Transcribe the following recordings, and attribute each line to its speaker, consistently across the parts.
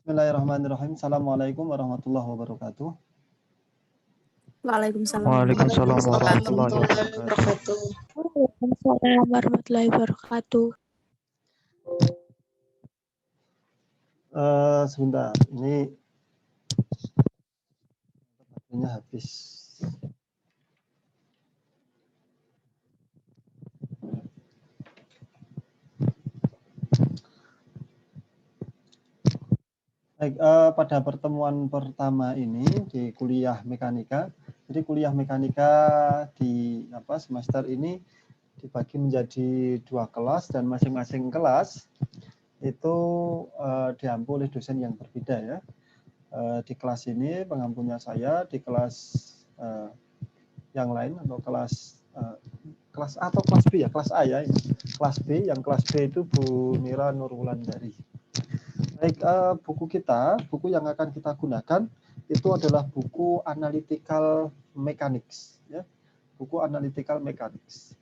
Speaker 1: Bismillahirrahmanirrahim. Assalamualaikum warahmatullahi wabarakatuh.
Speaker 2: Waalaikumsalam
Speaker 1: warahmatullahi wabarakatuh.
Speaker 2: Waalaikumsalam warahmatullahi wabarakatuh.
Speaker 1: Sebentar, ini baterainya habis. Baik, pada pertemuan pertama ini di kuliah mekanika. Jadi kuliah mekanika di semester ini dibagi menjadi 2 kelas dan masing-masing kelas itu diampu oleh dosen yang berbeda ya. Di kelas ini pengampunya saya, di kelas yang lain atau kelas A atau kelas B ya, kelas A ya. Kelas B, yang kelas B itu Bu Mira Nurwulandari. Baik, buku yang akan kita gunakan itu adalah buku Analytical Mechanics ya. Buku Analytical Mechanics.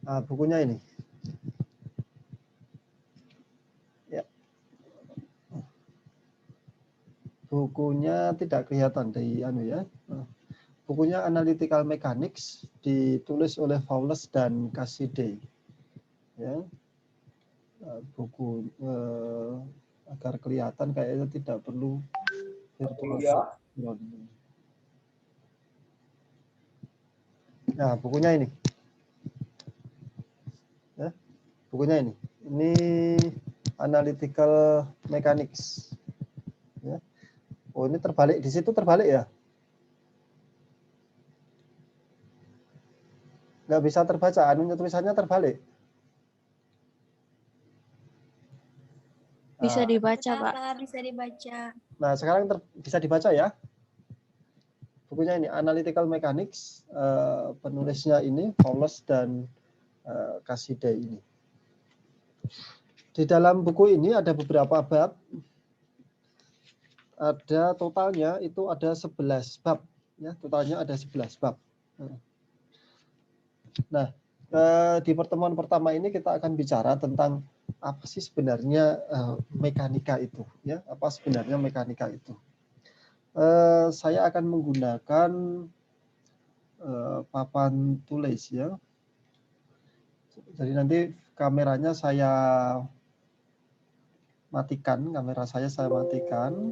Speaker 1: Nah, bukunya ini. Ya. Bukunya tidak kelihatan dari ya. Bukunya Analytical Mechanics ditulis oleh Fowles dan Cassidy. Ya. Buku agar kelihatan kayaknya tidak perlu virtual background. Nah, bukunya ini. Ya, bukunya ini. Ini Analytical Mechanics. Ya. Oh, ini terbalik. Di situ terbalik ya? Nggak bisa terbaca. Tulisannya terbalik.
Speaker 2: Bisa dibaca, Pak.
Speaker 3: Bisa dibaca.
Speaker 1: Nah, sekarang bisa dibaca ya. Bukunya ini Analytical Mechanics. Penulisnya ini Fowles dan Cassidy ini. Di dalam buku ini ada beberapa bab. Ada totalnya itu ada 11 bab. Ya, totalnya ada 11 bab. Nah, di pertemuan pertama ini kita akan bicara tentang apa sih sebenarnya mekanika itu. Ya, apa sebenarnya mekanika itu. Saya akan menggunakan papan tulis ya. Jadi nanti kameranya saya matikan, kamera saya matikan.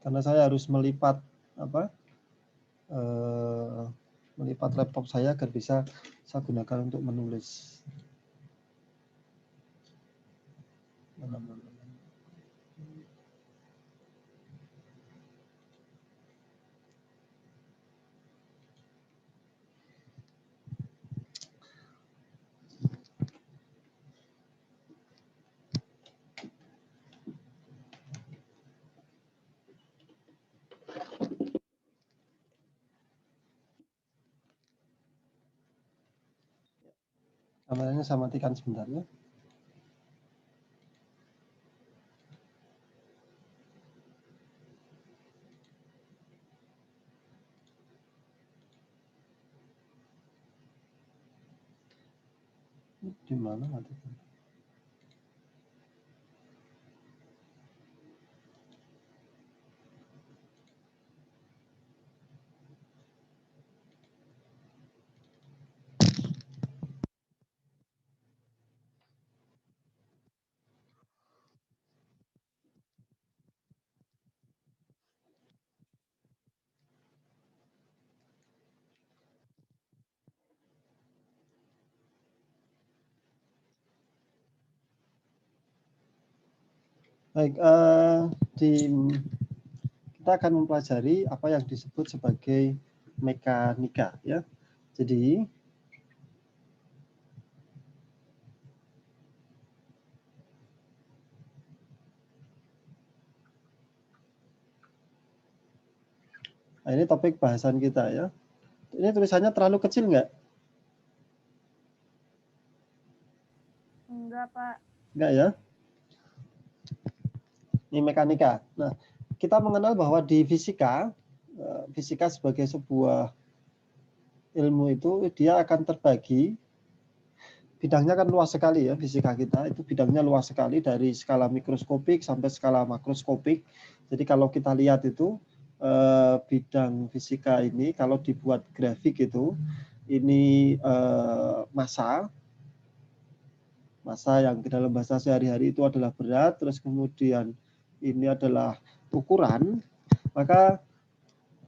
Speaker 1: Karena saya harus melipat melipat laptop saya agar bisa saya gunakan untuk menulis. Kameranya saya matikan sebentar ya. Di mana matikan? Baik, kita akan mempelajari apa yang disebut sebagai mekanika ya. Jadi ini topik bahasan kita ya. Ini tulisannya terlalu kecil nggak?
Speaker 3: Enggak, Pak.
Speaker 1: Enggak ya. Ini mekanika. Nah, kita mengenal bahwa di fisika, fisika sebagai sebuah ilmu itu dia akan terbagi, bidangnya kan luas sekali ya, fisika kita itu bidangnya luas sekali dari skala mikroskopik sampai skala makroskopik. Jadi kalau kita lihat itu bidang fisika ini kalau dibuat grafik itu ini massa yang dalam bahasa sehari-hari itu adalah berat, terus kemudian ini adalah ukuran. Maka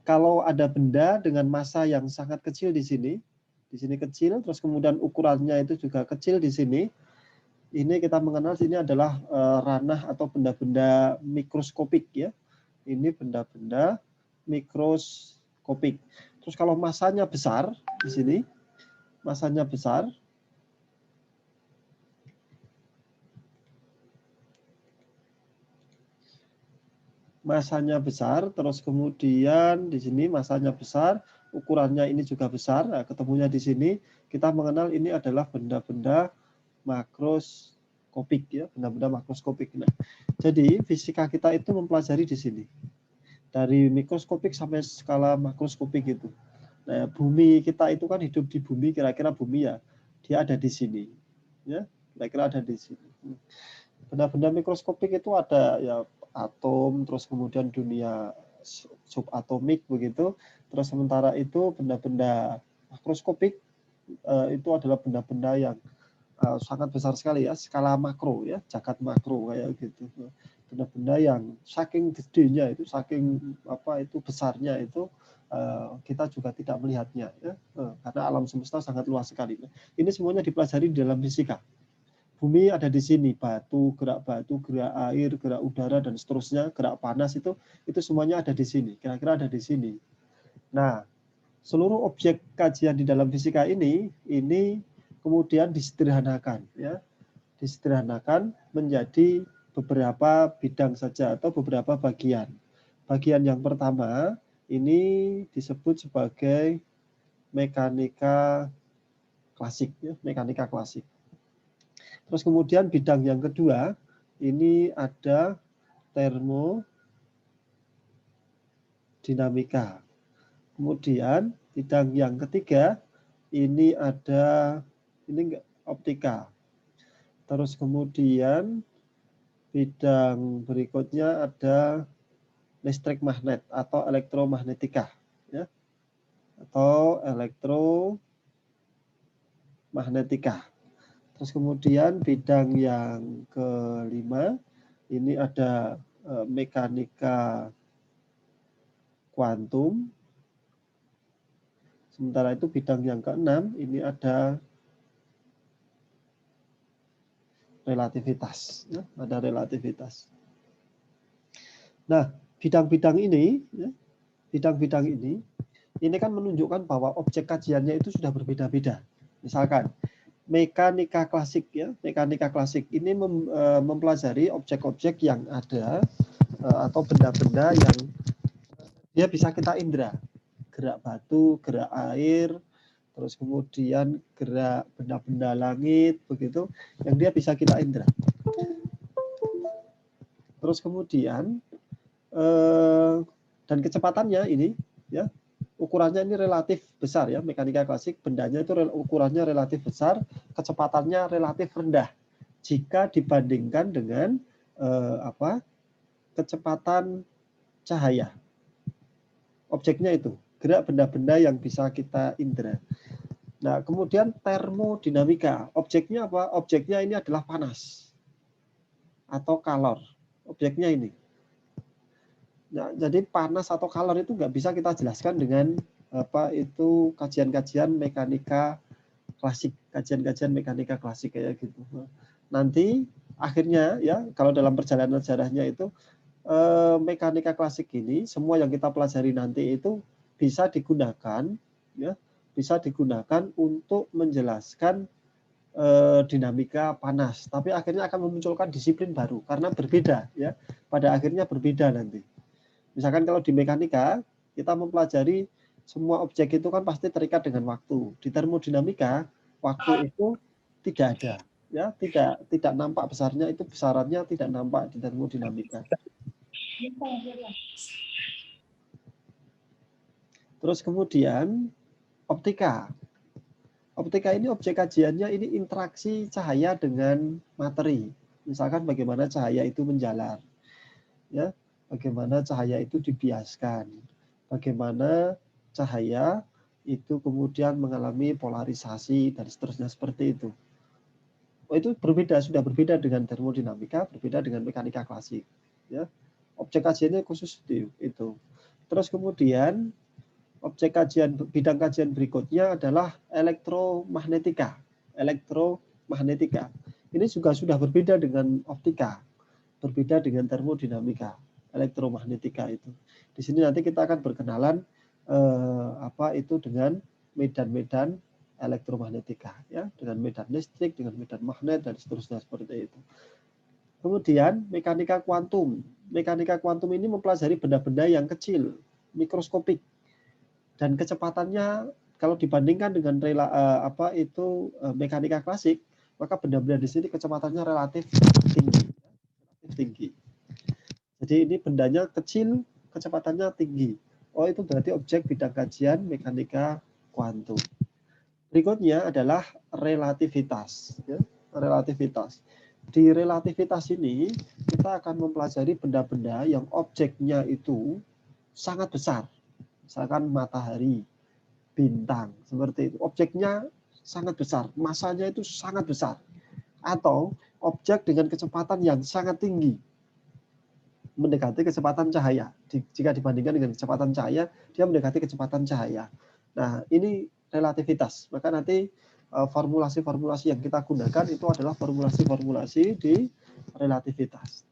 Speaker 1: kalau ada benda dengan massa yang sangat kecil di sini kecil, terus kemudian ukurannya itu juga kecil di sini, ini kita mengenal ini adalah ranah atau benda-benda mikroskopik ya. Ini benda-benda mikroskopik. Terus kalau massanya besar di sini, massanya besar, terus kemudian di sini masanya besar, ukurannya ini juga besar, nah, ketemunya di sini, kita mengenal ini adalah benda-benda makroskopik ya, benda-benda makroskopik. Nah, jadi fisika kita itu mempelajari di sini, dari mikroskopik sampai skala makroskopik itu. Nah, bumi kita itu kan hidup di bumi, kira-kira bumi ya, dia ada di sini, ya, kira-kira ada di sini. Benda-benda mikroskopik itu ada ya atom, terus kemudian dunia subatomik begitu. Terus sementara itu benda-benda makroskopik itu adalah benda-benda yang sangat besar sekali ya, skala makro ya, jagat makro kayak gitu. Benda-benda yang saking gedenya itu, saking besarnya itu kita juga tidak melihatnya ya, karena alam semesta sangat luas sekali. Ini semuanya dipelajari di dalam fisika. Bumi ada di sini, gerak air, gerak udara, dan seterusnya, gerak panas itu semuanya ada di sini, kira-kira ada di sini. Nah, seluruh objek kajian di dalam fisika ini kemudian disederhanakan, ya, disederhanakan menjadi beberapa bidang saja atau beberapa bagian. Bagian yang pertama ini disebut sebagai mekanika klasik, ya, mekanika klasik. Terus kemudian bidang yang kedua, ini ada termodinamika. Kemudian bidang yang ketiga, ini ada optika. Terus kemudian bidang berikutnya ada listrik magnet atau elektromagnetika. Ya. Atau elektromagnetika. Terus kemudian bidang yang kelima, ini ada mekanika kuantum. Sementara itu bidang yang keenam, ini ada relativitas. Ya, ada relativitas. Nah, bidang-bidang ini kan menunjukkan bahwa objek kajiannya itu sudah berbeda-beda. Misalkan, mekanika klasik ya, mekanika klasik ini mempelajari objek-objek yang ada atau benda-benda yang dia bisa kita indera, gerak batu, gerak air, terus kemudian gerak benda-benda langit begitu, yang dia bisa kita indera. Terus kemudian dan kecepatannya ini ya, ukurannya ini relatif besar ya, mekanika klasik, bendanya itu ukurannya relatif besar, kecepatannya relatif rendah jika dibandingkan dengan kecepatan cahaya. Objeknya itu, gerak benda-benda yang bisa kita indera. Nah, kemudian termodinamika, objeknya apa? Objeknya ini adalah panas atau kalor. Objeknya ini. Nah, jadi panas atau kalor itu nggak bisa kita jelaskan dengan kajian-kajian mekanika klasik, kajian-kajian mekanika klasik kayak gitu. Nanti akhirnya ya, kalau dalam perjalanan sejarahnya itu mekanika klasik ini, semua yang kita pelajari nanti itu bisa digunakan ya, bisa digunakan untuk menjelaskan dinamika panas. Tapi akhirnya akan memunculkan disiplin baru karena berbeda ya. Pada akhirnya berbeda nanti. Misalkan kalau di mekanika, kita mempelajari semua objek itu kan pasti terikat dengan waktu. Di termodinamika, waktu itu tidak ada. Ya, tidak nampak besarnya, itu besarannya tidak nampak di termodinamika. Terus kemudian optika. Optika ini objek kajiannya ini interaksi cahaya dengan materi. Misalkan bagaimana cahaya itu menjalar, ya, bagaimana cahaya itu dibiaskan, bagaimana cahaya itu kemudian mengalami polarisasi dan seterusnya seperti itu. Oh, itu berbeda, sudah berbeda dengan termodinamika, berbeda dengan mekanika klasik. Ya, objek kajiannya khusus itu. Terus kemudian objek kajian, bidang kajian berikutnya adalah elektromagnetika. Elektromagnetika. Ini juga sudah berbeda dengan optika, berbeda dengan termodinamika. Elektromagnetika itu. Di sini nanti kita akan berkenalan apa itu dengan medan-medan elektromagnetika, ya, dengan medan listrik, dengan medan magnet dan seterusnya seperti itu. Kemudian mekanika kuantum. Mekanika kuantum ini mempelajari benda-benda yang kecil, mikroskopik. Dan kecepatannya kalau dibandingkan dengan mekanika klasik, maka benda-benda di sini kecepatannya relatif tinggi. Jadi ini bendanya kecil, kecepatannya tinggi. Oh, itu berarti objek bidang kajian mekanika kuantum. Berikutnya adalah relativitas. Ya, relativitas. Di relativitas ini kita akan mempelajari benda-benda yang objeknya itu sangat besar. Misalkan matahari, bintang, seperti itu. Objeknya sangat besar, masanya itu sangat besar. Atau objek dengan kecepatan yang sangat tinggi, mendekati kecepatan cahaya. Jika dibandingkan dengan kecepatan cahaya, dia mendekati kecepatan cahaya. Nah, ini relativitas. Maka nanti formulasi-formulasi yang kita gunakan itu adalah formulasi-formulasi di relativitas.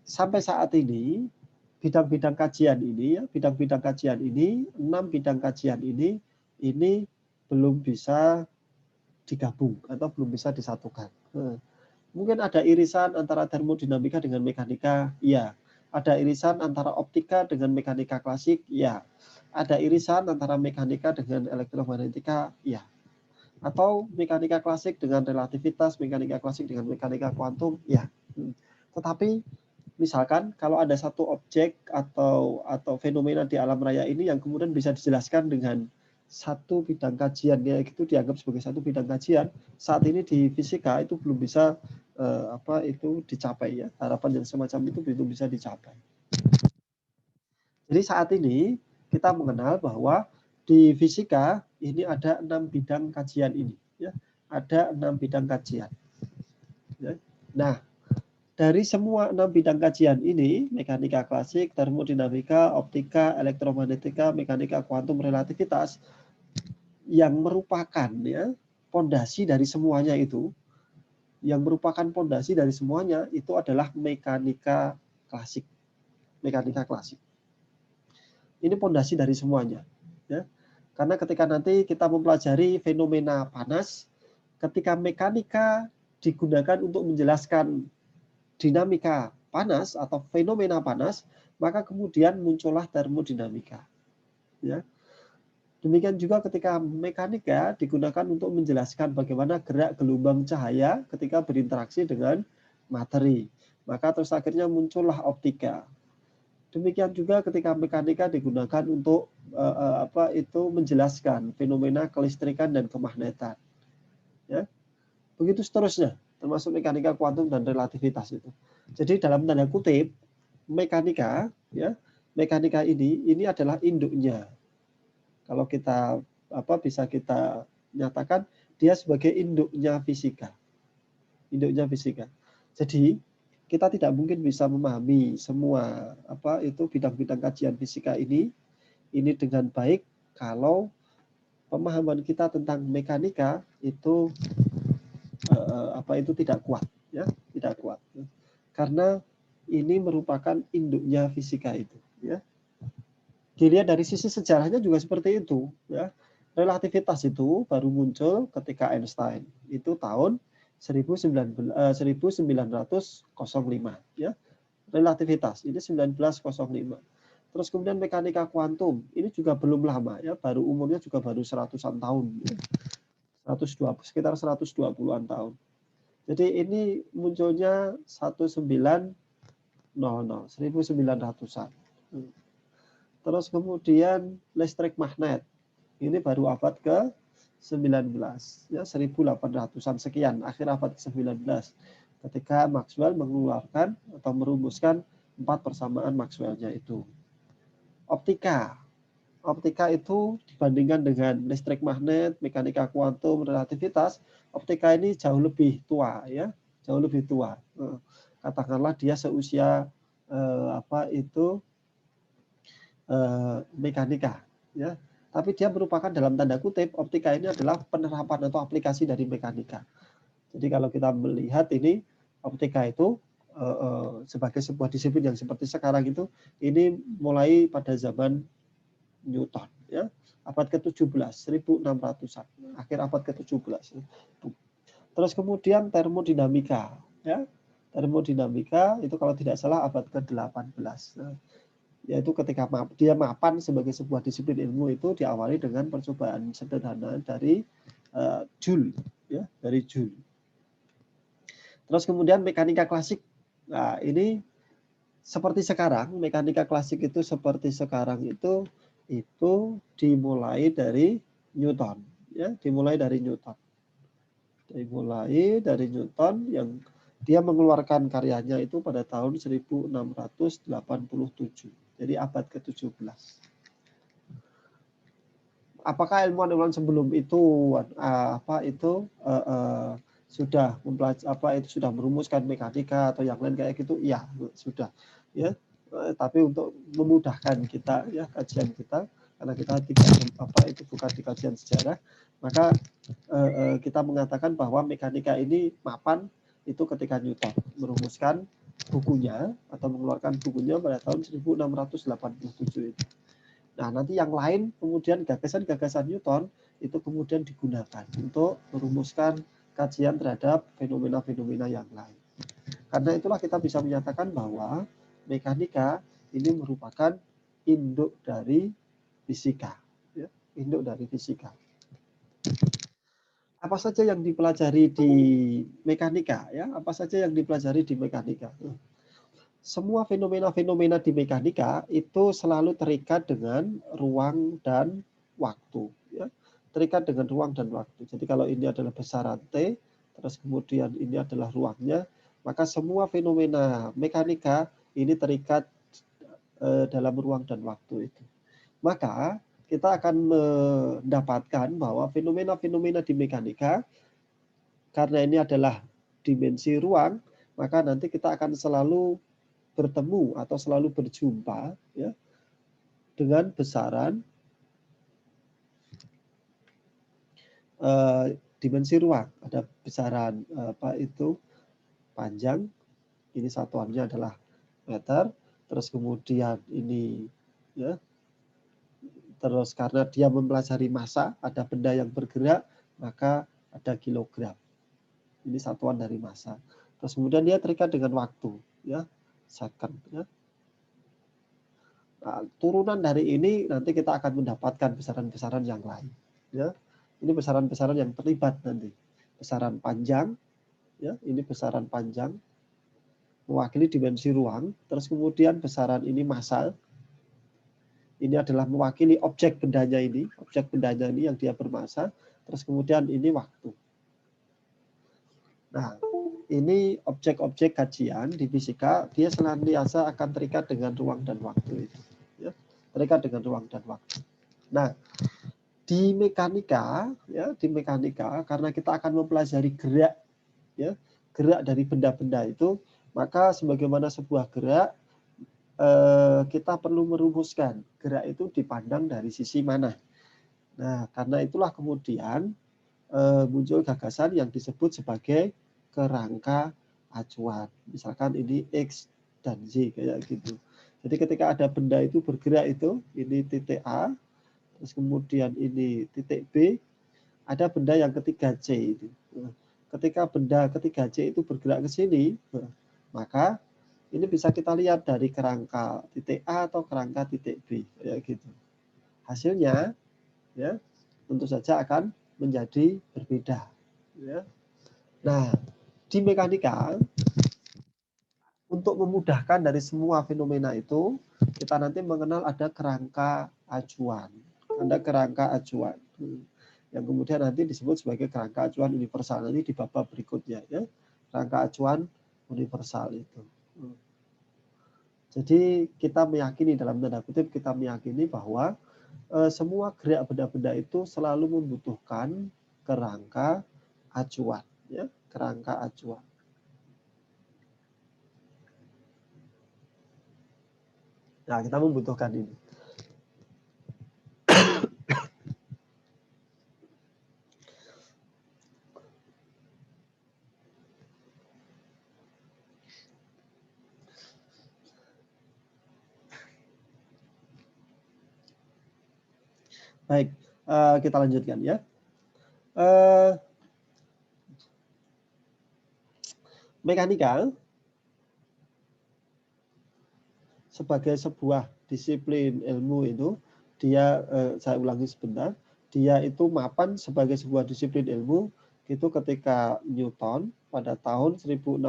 Speaker 1: Sampai saat ini, bidang-bidang kajian ini, ya, bidang-bidang kajian ini, 6 bidang kajian ini belum bisa digabung atau belum bisa disatukan. Mungkin ada irisan antara termodinamika dengan mekanika, ya. Ada irisan antara optika dengan mekanika klasik, ya. Ada irisan antara mekanika dengan elektromagnetika, ya. Atau mekanika klasik dengan relativitas, mekanika klasik dengan mekanika kuantum, ya. Tetapi misalkan kalau ada satu objek atau fenomena di alam raya ini yang kemudian bisa dijelaskan dengan satu bidang kajian, ya, itu dianggap sebagai satu bidang kajian. Saat ini di fisika itu belum bisa itu dicapai, ya. Harapan yang semacam itu belum bisa dicapai. Jadi saat ini kita mengenal bahwa di fisika ini ada 6 bidang kajian ini, ya. Ada 6 bidang kajian. Ya. Nah, dari semua 6 bidang kajian ini, mekanika klasik, termodinamika, optika, elektromagnetika, mekanika kuantum, relativitas, yang merupakan, ya, pondasi dari semuanya itu, yang merupakan pondasi dari semuanya itu adalah mekanika klasik. Mekanika klasik. Ini pondasi dari semuanya, ya. Karena ketika nanti kita mempelajari fenomena panas, ketika mekanika digunakan untuk menjelaskan dinamika panas atau fenomena panas, maka kemudian muncullah termodinamika. Ya. Demikian juga ketika mekanika digunakan untuk menjelaskan bagaimana gerak gelombang cahaya ketika berinteraksi dengan materi, maka terus akhirnya muncullah optika. Demikian juga ketika mekanika digunakan untuk menjelaskan fenomena kelistrikan dan kemagnetan. Ya. Begitu seterusnya, termasuk mekanika kuantum dan relativitas itu. Jadi dalam tanda kutip, mekanika, ya, mekanika ini adalah induknya. Kalau kita bisa kita nyatakan dia sebagai induknya fisika. Induknya fisika. Jadi kita tidak mungkin bisa memahami semua bidang-bidang kajian fisika ini dengan baik kalau pemahaman kita tentang mekanika itu tidak kuat, ya, tidak kuat. Karena ini merupakan induknya fisika itu, ya. Dilihat dari sisi sejarahnya juga seperti itu, ya. Relativitas itu baru muncul ketika Einstein, itu tahun 1905, ya. Relativitas ini 1905. Terus kemudian mekanika kuantum ini juga belum lama, ya, baru umurnya juga baru 100-an tahun, ya. Sekitar 120-an tahun. Jadi ini munculnya 1905 1900-an. Terus kemudian listrik magnet. Ini baru abad ke-19, ya 1800-an sekian, akhir abad ke-19. Ketika Maxwell mengeluarkan atau merumuskan 4 persamaan Maxwell-nya itu. Optika. Optika itu dibandingkan dengan listrik magnet, mekanika kuantum, relativitas, optika ini jauh lebih tua, ya, jauh lebih tua. Katakanlah dia seusia mekanika, ya. Tapi dia merupakan dalam tanda kutip optika ini adalah penerapan atau aplikasi dari mekanika. Jadi kalau kita melihat ini optika itu sebagai sebuah disiplin yang seperti sekarang itu, ini mulai pada zaman Newton, ya, abad ke-17, 1600-an, akhir abad ke-17. Terus kemudian termodinamika, ya. Termodinamika itu kalau tidak salah abad ke-18. Yaitu ketika dia mapan sebagai sebuah disiplin ilmu itu diawali dengan percobaan sederhana dari Joule, ya, dari Joule. Terus kemudian mekanika klasik. Nah, ini seperti sekarang, mekanika klasik itu seperti sekarang itu dimulai dari Newton, ya, dimulai dari Newton. Dimulai dari Newton yang dia mengeluarkan karyanya itu pada tahun 1687. Jadi abad ke-17. Apakah ilmuwan-ilmuwan sebelum itu sudah sudah merumuskan mekanika atau yang lain kayak gitu? Iya, sudah. Ya, tapi untuk memudahkan kita, ya, kajian kita, karena kita tidak bukan di kajian sejarah, maka kita mengatakan bahwa mekanika ini mapan itu ketika Newton merumuskan bukunya atau mengeluarkan bukunya pada tahun 1687 itu. Nah, nanti yang lain kemudian gagasan-gagasan Newton itu kemudian digunakan untuk merumuskan kajian terhadap fenomena-fenomena yang lain. Karena itulah kita bisa menyatakan bahwa mekanika ini merupakan induk dari fisika, ya, induk dari fisika. Apa saja yang dipelajari di mekanika, ya? Apa saja yang dipelajari di mekanika? Semua fenomena-fenomena di mekanika itu selalu terikat dengan ruang dan waktu, ya. Terikat dengan ruang dan waktu. Jadi kalau ini adalah besaran T, terus kemudian ini adalah ruangnya, maka semua fenomena mekanika ini terikat dalam ruang dan waktu itu. Maka kita akan mendapatkan bahwa fenomena-fenomena di mekanika, karena ini adalah dimensi ruang, maka nanti kita akan selalu bertemu atau selalu berjumpa, ya, dengan besaran dimensi ruang. Ada besaran panjang, ini satuannya adalah meter, terus kemudian ini, ya, terus karena dia mempelajari massa, ada benda yang bergerak, maka ada kilogram. Ini satuan dari massa. Terus kemudian dia terikat dengan waktu, ya, second, ya. Nah, turunan dari ini nanti kita akan mendapatkan besaran-besaran yang lain, ya. Ini besaran-besaran yang terlibat nanti. Besaran panjang, ya, ini besaran panjang mewakili dimensi ruang, terus kemudian besaran ini massa. Ini adalah mewakili objek bendanya ini yang dia bermassa, terus kemudian ini waktu. Nah, ini objek-objek kajian di fisika, dia senantiasa akan terikat dengan ruang dan waktu itu, ya, terikat dengan ruang dan waktu. Nah, di mekanika, ya, di mekanika karena kita akan mempelajari gerak, ya, gerak dari benda-benda itu, maka sebagaimana sebuah gerak, kita perlu merumuskan gerak itu dipandang dari sisi mana. Nah, karena itulah kemudian muncul gagasan yang disebut sebagai kerangka acuan. Misalkan ini X dan Y kayak gitu. Jadi ketika ada benda itu bergerak itu, ini titik A, terus kemudian ini titik B, ada benda yang ketiga C itu. Ketika benda ketiga C itu bergerak ke sini, maka ini bisa kita lihat dari kerangka titik A atau kerangka titik B, kayak gitu. Hasilnya, ya, tentu saja akan menjadi berbeda, ya. Nah, di mekanika untuk memudahkan dari semua fenomena itu, kita nanti mengenal ada kerangka acuan. Ada kerangka acuan. Yang kemudian nanti disebut sebagai kerangka acuan universal. Nanti di bab berikutnya, ya. Kerangka acuan universal itu. Jadi kita meyakini, dalam tanda kutip, kita meyakini bahwa semua gerak benda-benda itu selalu membutuhkan kerangka acuan, ya, kerangka acuan. Nah, kita membutuhkan ini. Baik, kita lanjutkan ya. Mekanika sebagai sebuah disiplin ilmu itu, dia, saya ulangi sebentar, dia itu mapan sebagai sebuah disiplin ilmu itu ketika Newton pada tahun 1687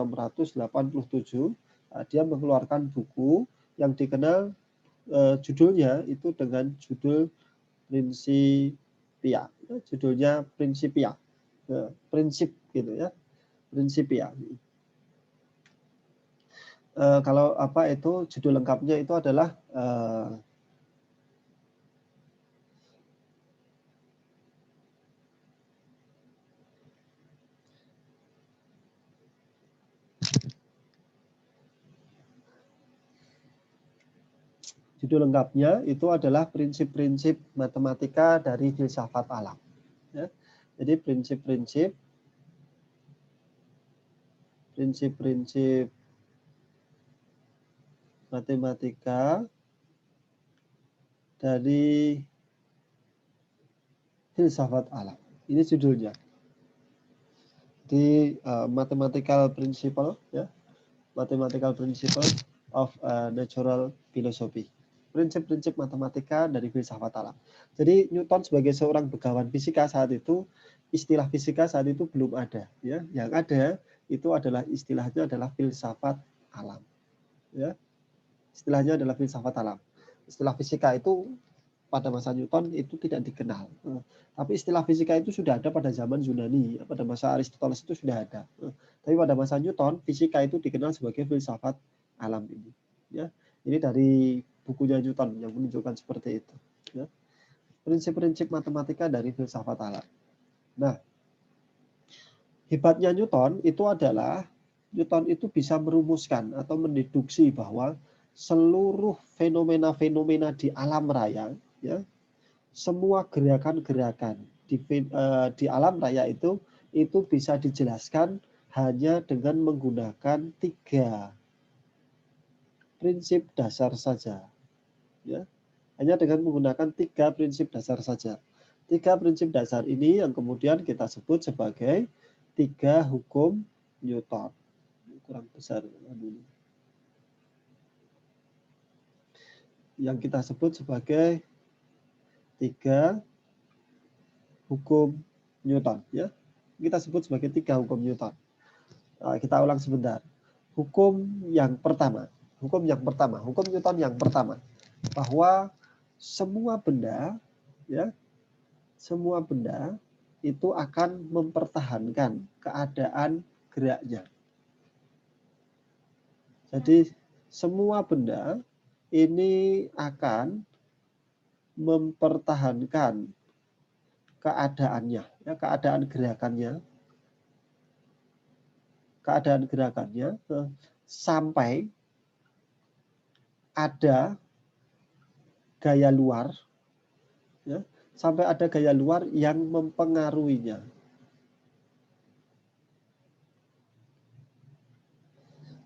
Speaker 1: dia mengeluarkan buku yang dikenal judulnya itu dengan judul Principia, judulnya Principia, prinsip gitu ya, Principia. Kalau apa itu judul lengkapnya itu adalah judul lengkapnya itu adalah prinsip-prinsip matematika dari filsafat alam. Ya. Jadi prinsip-prinsip matematika dari filsafat alam. Ini judulnya. Di mathematical principle, ya, mathematical principle of natural philosophy. Prinsip-prinsip matematika dari filsafat alam. Jadi Newton sebagai seorang begawan fisika saat itu, istilah fisika saat itu belum ada. Ya, yang ada itu adalah istilahnya adalah filsafat alam. Ya, istilahnya adalah filsafat alam. Istilah fisika itu pada masa Newton itu tidak dikenal. Tapi istilah fisika itu sudah ada pada zaman Yunani, pada masa Aristoteles itu sudah ada. Tapi pada masa Newton, fisika itu dikenal sebagai filsafat alam ini. Ya, ini dari bukunya Newton yang menunjukkan seperti itu. Ya. Prinsip-prinsip matematika dari filsafat alam. Nah, hebatnya Newton itu adalah Newton itu bisa merumuskan atau mendeduksi bahwa seluruh fenomena-fenomena di alam raya, ya, semua gerakan-gerakan di alam raya itu bisa dijelaskan hanya dengan menggunakan 3 prinsip dasar saja. Ya, hanya dengan menggunakan 3 prinsip dasar saja. 3 prinsip dasar ini yang kemudian kita sebut sebagai 3 hukum Newton. Kurang besar dulu. Yang kita sebut sebagai 3 hukum Newton, ya. Kita sebut sebagai 3 hukum Newton. Kita ulang sebentar. Hukum yang pertama, hukum Newton yang pertama, bahwa semua benda, ya, semua benda itu akan mempertahankan keadaan geraknya. Jadi semua benda ini akan mempertahankan keadaannya, ya, keadaan gerakannya sampai ada gaya luar, ya, sampai ada gaya luar yang mempengaruhinya.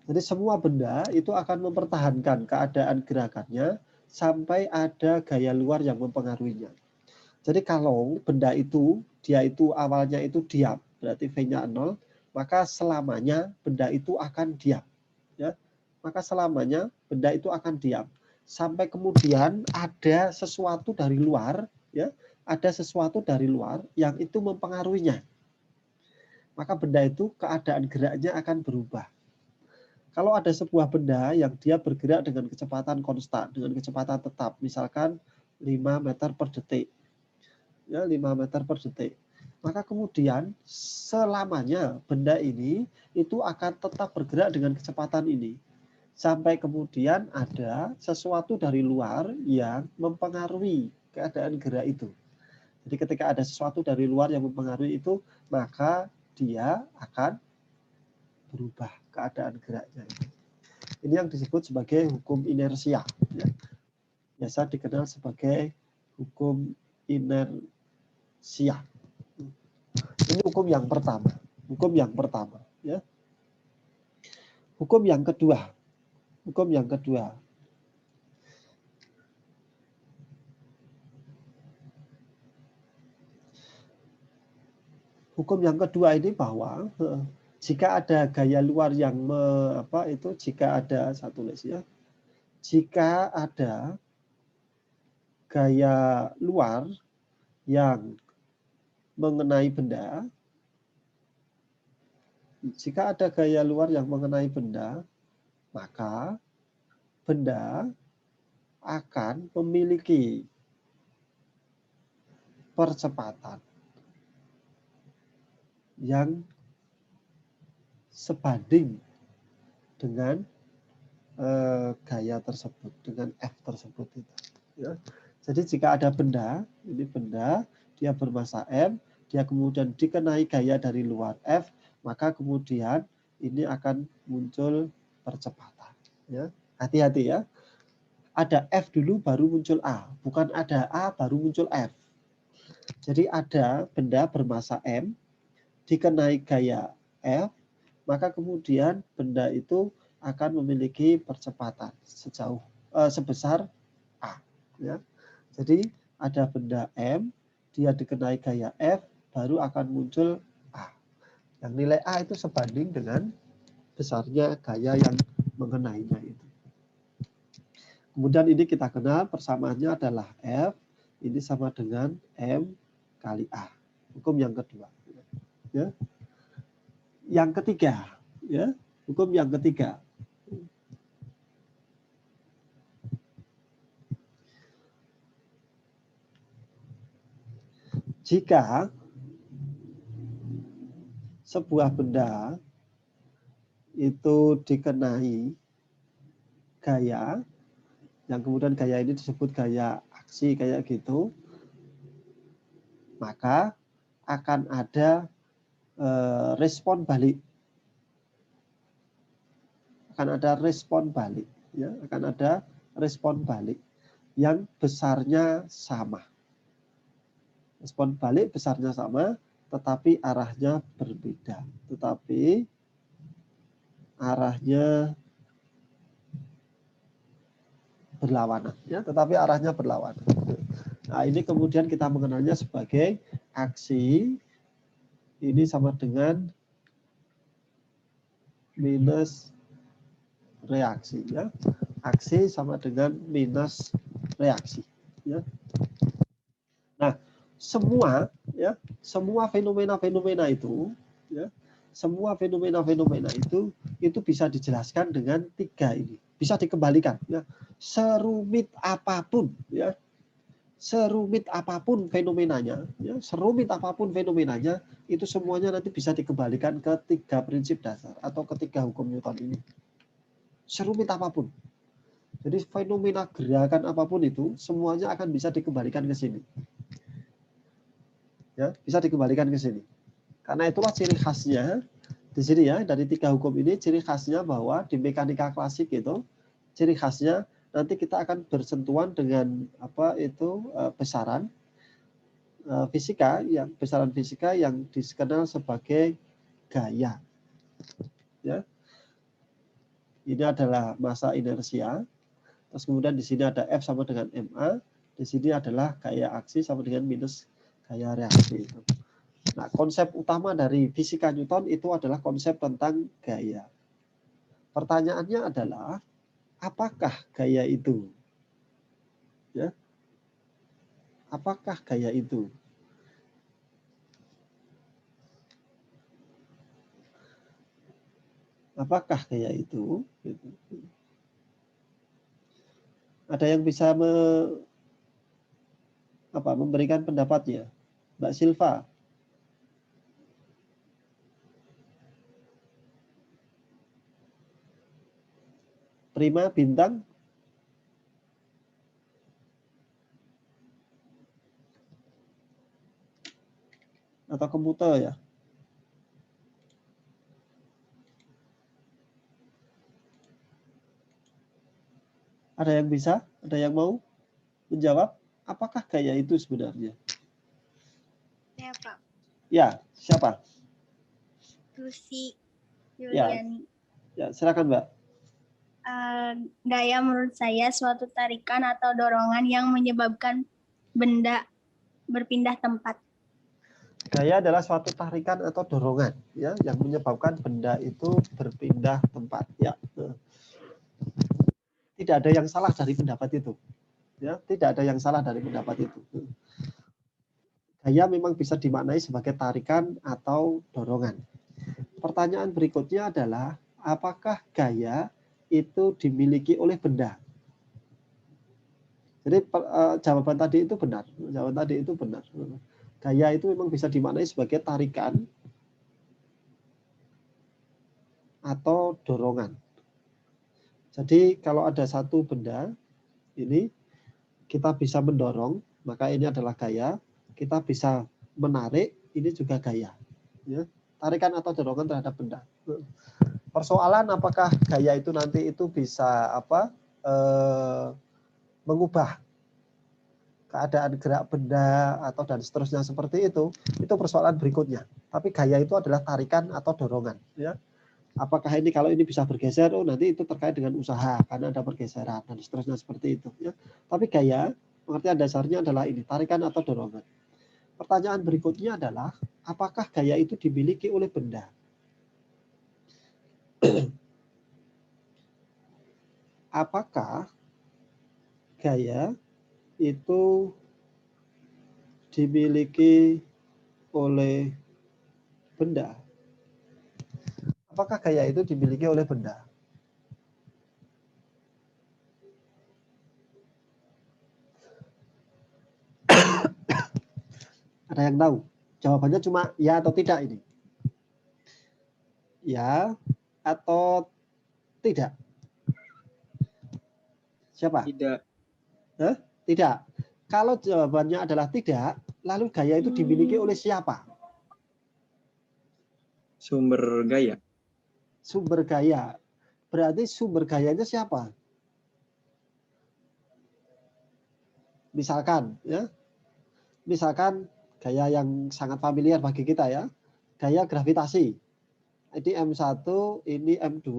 Speaker 1: Jadi semua benda itu akan mempertahankan keadaan gerakannya sampai ada gaya luar yang mempengaruhinya. Jadi kalau benda itu, dia itu awalnya itu diam, berarti V-nya 0, maka selamanya benda itu akan diam. Ya, maka selamanya benda itu akan diam. Sampai kemudian ada sesuatu dari luar, ya, ada sesuatu dari luar yang itu mempengaruhinya. Maka benda itu keadaan geraknya akan berubah. Kalau ada sebuah benda yang dia bergerak dengan kecepatan konstan, dengan kecepatan tetap, misalkan 5 meter per detik. Ya, 5 meter per detik. Maka kemudian selamanya benda ini itu akan tetap bergerak dengan kecepatan ini. Sampai kemudian ada sesuatu dari luar yang mempengaruhi keadaan gerak itu. Jadi ketika ada sesuatu dari luar yang mempengaruhi itu, maka dia akan berubah keadaan geraknya. Ini yang disebut sebagai hukum inersia. Ya. Biasa dikenal sebagai hukum inersia. Ini hukum yang pertama. Hukum yang pertama. Ya. Hukum yang kedua. Hukum yang kedua. Hukum yang kedua ini bahwa jika ada gaya luar yang jika ada jika ada gaya luar yang mengenai benda, jika ada gaya luar yang mengenai benda, maka benda akan memiliki percepatan yang sebanding dengan gaya tersebut, dengan F tersebut itu. Ya. Jadi jika ada benda, ini benda, dia bermasa M, dia kemudian dikenai gaya dari luar F, maka kemudian ini akan muncul percepatan. Ya. Hati-hati ya. Ada F dulu baru muncul A, bukan ada A baru muncul F. Jadi ada benda bermasa M, dikenai gaya F, maka kemudian benda itu akan memiliki percepatan sebesar A. Ya. Jadi ada benda M, dia dikenai gaya F, baru akan muncul A. Yang nilai A itu sebanding dengan besarnya gaya yang mengenainya itu. Kemudian ini kita kenal persamaannya adalah F, ini sama dengan M kali A. Hukum yang kedua. Ya. Yang ketiga, ya, hukum yang ketiga. Jika sebuah benda itu dikenai gaya, yang kemudian gaya ini disebut gaya aksi kayak gitu, maka akan ada respon balik. Akan ada respon balik. Ya, akan ada respon balik yang besarnya sama. Respon balik besarnya sama, tetapi arahnya berbeda. Tetapi arahnya berlawanan. Ya, tetapi arahnya berlawanan. Nah, ini kemudian kita mengenalnya sebagai aksi. Ini sama dengan minus reaksi. Ya. Aksi sama dengan minus reaksi. Ya. Nah, semua fenomena-fenomena itu, ya, semua fenomena-fenomena itu bisa dijelaskan dengan 3 ini. Bisa dikembalikan, ya. Serumit apapun, ya. Serumit apapun fenomenanya, ya, serumit apapun fenomenanya, itu semuanya nanti bisa dikembalikan ke 3 prinsip dasar atau ke 3 hukum Newton ini. Serumit apapun. Jadi fenomena gerakan apapun itu semuanya akan bisa dikembalikan ke sini. Ya, bisa dikembalikan ke sini. Karena itulah ciri khasnya di sini ya, dari 3 hukum ini ciri khasnya bahwa di mekanika klasik itu ciri khasnya nanti kita akan bersentuhan dengan besaran fisika yang dikenal sebagai gaya. Ya. Ini adalah massa inersia. Terus kemudian di sini ada F sama dengan ma. Di sini adalah gaya aksi sama dengan minus gaya reaksi itu. Nah, konsep utama dari fisika Newton itu adalah konsep tentang gaya. Pertanyaannya adalah, apakah gaya itu? Ya, apakah gaya itu? Apakah gaya itu? Gitu. Ada yang bisa memberikan pendapatnya? Mbak Silva. Prima, Bintang. Atau komputer ya? Ada yang bisa? Ada yang mau menjawab? Apakah gaya itu sebenarnya?
Speaker 3: Ya, Pak.
Speaker 1: Ya, siapa?
Speaker 3: Lucy
Speaker 1: Ya,
Speaker 3: Yuliani.
Speaker 1: ya silakan Mbak.
Speaker 3: Gaya menurut saya suatu tarikan atau dorongan yang menyebabkan benda berpindah tempat.
Speaker 1: Gaya adalah suatu tarikan atau dorongan ya yang menyebabkan benda itu berpindah tempat. Ya. Tidak ada yang salah dari pendapat itu. Ya, tidak ada yang salah dari pendapat itu. Gaya memang bisa dimaknai sebagai tarikan atau dorongan. Pertanyaan berikutnya adalah apakah gaya itu dimiliki oleh benda? Jadi jawaban tadi itu benar. Jawaban tadi itu benar. Gaya itu memang bisa dimaknai sebagai tarikan atau dorongan. Jadi kalau ada satu benda ini kita bisa mendorong, maka ini adalah gaya. Kita bisa menarik, ini juga gaya. Ya, tarikan atau dorongan terhadap benda. Persoalan apakah gaya itu nanti itu bisa mengubah keadaan gerak benda atau dan seterusnya seperti itu persoalan berikutnya. Tapi gaya itu adalah tarikan atau dorongan. Ya. Apakah ini kalau ini bisa bergeser, nanti itu terkait dengan usaha karena ada pergeseran dan seterusnya seperti itu. Ya. Tapi gaya pengertian dasarnya adalah ini tarikan atau dorongan. Pertanyaan berikutnya adalah apakah gaya itu dimiliki oleh benda? Apakah gaya itu dimiliki oleh benda? Apakah gaya itu dimiliki oleh benda? Ada yang tahu? Jawabannya cuma ya atau tidak ini. Ya atau tidak? Siapa?
Speaker 4: Tidak.
Speaker 1: Hah? Tidak. Kalau jawabannya adalah tidak, lalu gaya itu dimiliki oleh siapa?
Speaker 4: Sumber gaya.
Speaker 1: Sumber gaya. Berarti sumber gayanya siapa? Misalkan, ya. Misalkan gaya yang sangat familiar bagi kita ya. Gaya gravitasi. Ini M1, ini M2.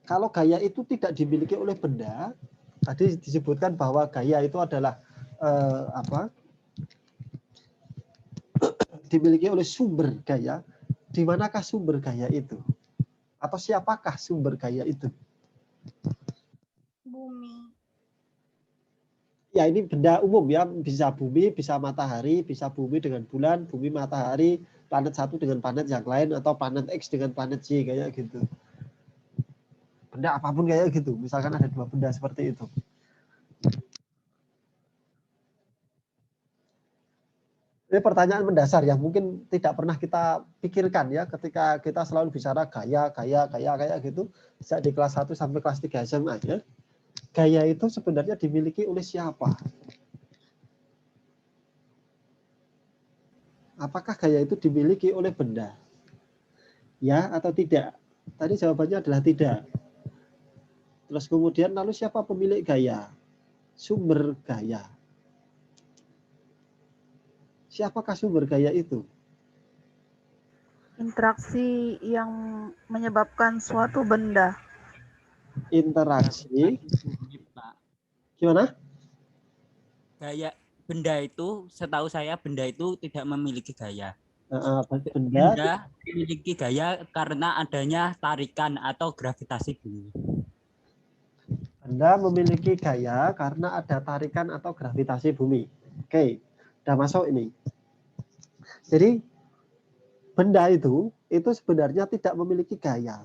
Speaker 1: Kalau gaya itu tidak dimiliki oleh benda, tadi disebutkan bahwa gaya itu adalah dimiliki oleh sumber gaya. Di manakah sumber gaya itu? Atau siapakah sumber gaya itu?
Speaker 3: Bumi.
Speaker 1: Ya ini benda umum ya, bisa bumi, bisa matahari, bisa bumi dengan bulan, bumi matahari, planet satu dengan planet yang lain, atau planet X dengan planet Y kayak gitu. Benda apapun kayak gitu, misalkan ada dua benda seperti itu. Ini pertanyaan mendasar yang mungkin tidak pernah kita pikirkan ya ketika kita selalu bicara gaya gitu, sejak di kelas 1 sampai kelas 3 SMA ya. Gaya itu sebenarnya dimiliki oleh siapa? Apakah gaya itu dimiliki oleh benda? Ya atau tidak? Tadi jawabannya adalah tidak. Terus kemudian lalu siapa pemilik gaya? Sumber gaya. Siapakah sumber gaya itu?
Speaker 5: Interaksi yang menyebabkan suatu benda.
Speaker 1: Interaksi. Gimana?
Speaker 6: Gaya benda itu, setahu saya benda itu tidak memiliki gaya.
Speaker 1: Benda
Speaker 6: memiliki gaya karena adanya tarikan atau gravitasi bumi.
Speaker 1: Benda memiliki gaya karena ada tarikan atau gravitasi bumi. Oke, udah masuk ini. Jadi benda itu
Speaker 4: itu sebenarnya tidak memiliki gaya.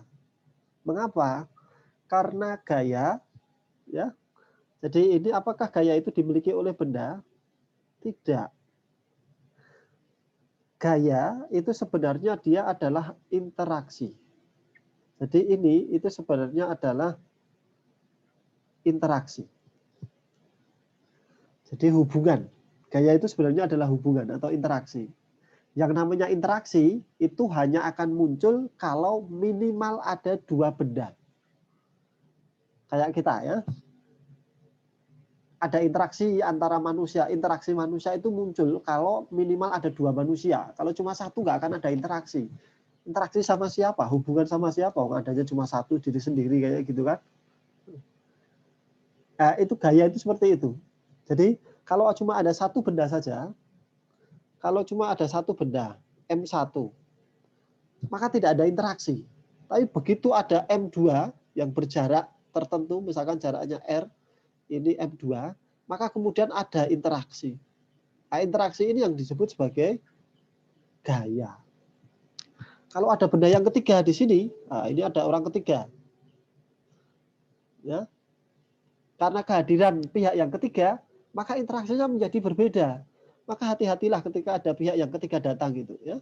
Speaker 4: Mengapa? Karena gaya, ya. Jadi ini apakah gaya itu dimiliki oleh benda? Tidak. Gaya itu sebenarnya dia adalah interaksi. Jadi ini itu sebenarnya adalah interaksi. Jadi hubungan. Gaya itu sebenarnya adalah hubungan atau interaksi. Yang namanya interaksi itu hanya akan muncul kalau minimal ada dua benda. Kayak kita ya. Ada interaksi antara manusia. Interaksi manusia itu muncul kalau minimal ada dua manusia. Kalau cuma satu nggak akan ada interaksi. Interaksi sama siapa? Hubungan sama siapa? Adanya cuma satu diri sendiri kayak gitu kan. Nah, itu gaya itu seperti itu. Jadi kalau cuma ada satu benda saja, kalau cuma ada satu benda, M1, maka tidak ada interaksi. Tapi begitu ada M2 yang berjarak tertentu, misalkan jaraknya R, ini M2, maka kemudian ada interaksi. Nah, interaksi ini yang disebut sebagai gaya. Kalau ada benda yang ketiga di sini, nah ini ada orang ketiga. Ya. Karena kehadiran pihak yang ketiga, maka interaksinya menjadi berbeda. Maka hati-hatilah ketika ada pihak yang ketiga datang gitu ya.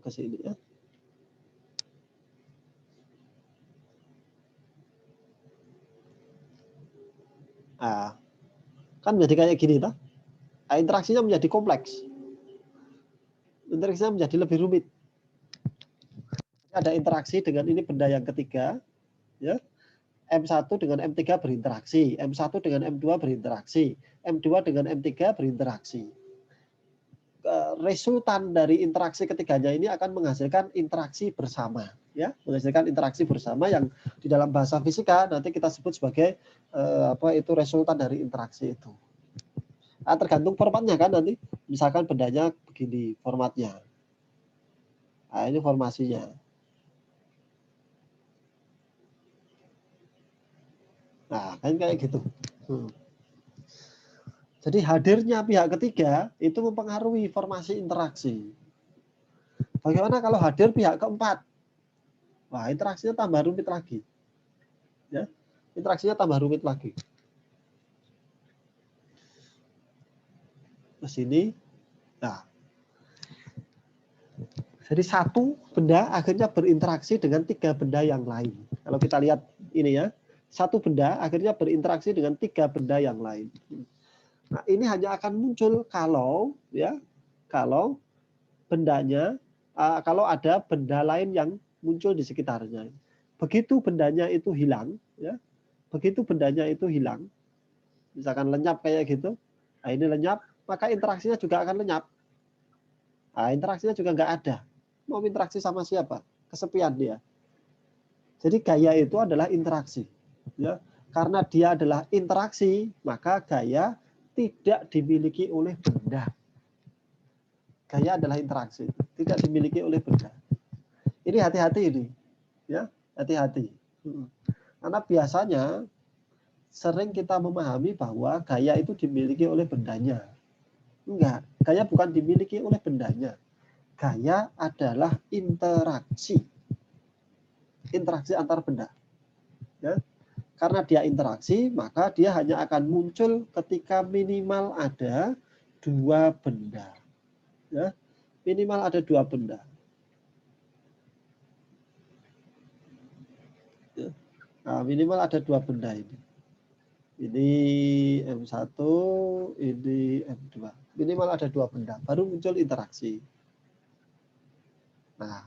Speaker 4: Ke sini ya. Kan menjadi kayak gini toh. Interaksinya menjadi kompleks. Interaksinya menjadi lebih rumit. Ada interaksi dengan ini benda yang ketiga ya. M1 dengan M3 berinteraksi, M1 dengan M2 berinteraksi, M2 dengan M3 berinteraksi. Resultan dari interaksi ketiganya ini akan menghasilkan interaksi bersama, ya, menghasilkan interaksi bersama yang di dalam bahasa fisika nanti kita sebut sebagai itu resultan dari interaksi itu. Nah, tergantung formatnya kan nanti, misalkan bendanya begini formatnya, nah ini formasinya. Nah, kan kayak gitu. Jadi hadirnya pihak ketiga itu mempengaruhi formasi interaksi. Bagaimana kalau hadir pihak keempat? Wah, interaksinya tambah rumit lagi. Ya, interaksinya tambah rumit lagi. Ke sini. Nah, jadi satu benda akhirnya berinteraksi dengan tiga benda yang lain. Kalau kita lihat ini ya. Satu benda akhirnya berinteraksi dengan tiga benda yang lain. Nah, ini hanya akan muncul kalau bendanya, kalau ada benda lain yang muncul di sekitarnya. Begitu bendanya itu hilang, ya, begitu bendanya itu hilang, misalkan lenyap kayak gitu, nah ini lenyap, maka interaksinya juga akan lenyap. Nah, interaksinya juga nggak ada. Mau interaksi sama siapa? Kesepian dia. Jadi gaya itu adalah interaksi. Ya, karena dia adalah interaksi, maka gaya tidak dimiliki oleh benda. Gaya adalah interaksi, tidak dimiliki oleh benda. Ini hati-hati ini, ya, hati-hati. Karena biasanya sering kita memahami bahwa gaya itu dimiliki oleh bendanya. Enggak, gaya bukan dimiliki oleh bendanya. Gaya adalah interaksi, interaksi antar benda. Ya. Karena dia interaksi, maka dia hanya akan muncul ketika minimal ada dua benda. Ya, minimal ada dua benda. Ya. Nah, minimal ada dua benda ini. Ini M1, ini M2. Minimal ada dua benda, baru muncul interaksi. Nah,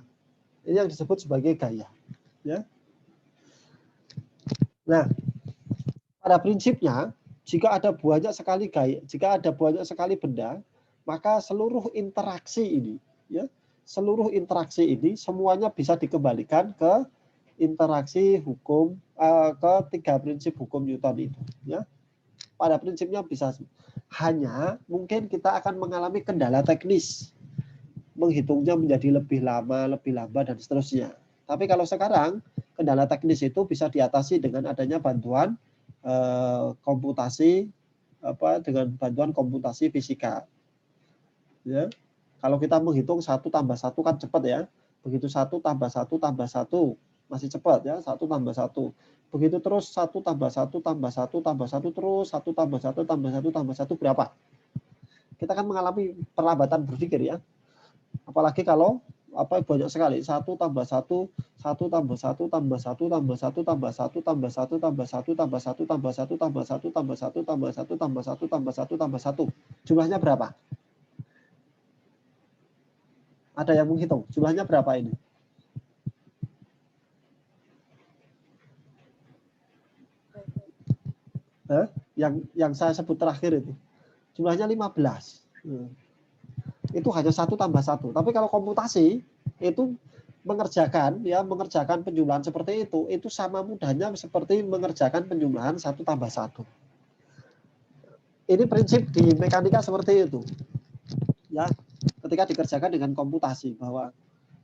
Speaker 4: ini yang disebut sebagai gaya. Ya. Nah, pada prinsipnya, jika ada banyak sekali gaya, jika ada banyak sekali benda, maka seluruh interaksi ini, ya, seluruh interaksi ini semuanya bisa dikembalikan ke interaksi hukum, ke tiga prinsip hukum Newton itu. Ya. Pada prinsipnya bisa, hanya mungkin kita akan mengalami kendala teknis, menghitungnya menjadi lebih lama, lebih lambat dan seterusnya. Tapi kalau sekarang kendala teknis itu bisa diatasi dengan adanya bantuan komputasi, dengan bantuan komputasi fisika. Ya. Kalau kita menghitung 1 tambah 1 kan cepat ya. Begitu 1 tambah 1 tambah 1 masih cepat ya, 1 tambah 1. Begitu terus 1 tambah 1 tambah 1 tambah 1 terus 1 tambah 1 tambah 1 tambah 1 berapa? Kita kan mengalami perlambatan berpikir ya. Apalagi kalau banyak sekali 1 tambah 1 1 tambah 1 tambah 1 tambah 1 tambah 1 tambah 1 tambah 1 tambah 1 tambah 1 tambah 1 tambah 1 tambah 1 tambah 1 tambah 1 tambah 1. Jumlahnya berapa? Ada yang menghitung jumlahnya berapa ini? Yang saya sebut terakhir itu jumlahnya 15. Itu hanya 1 tambah 1. Tapi kalau komputasi itu mengerjakan penjumlahan seperti itu sama mudahnya seperti mengerjakan penjumlahan 1 tambah 1. Ini prinsip di mekanika seperti itu. Ya, ketika dikerjakan dengan komputasi bahwa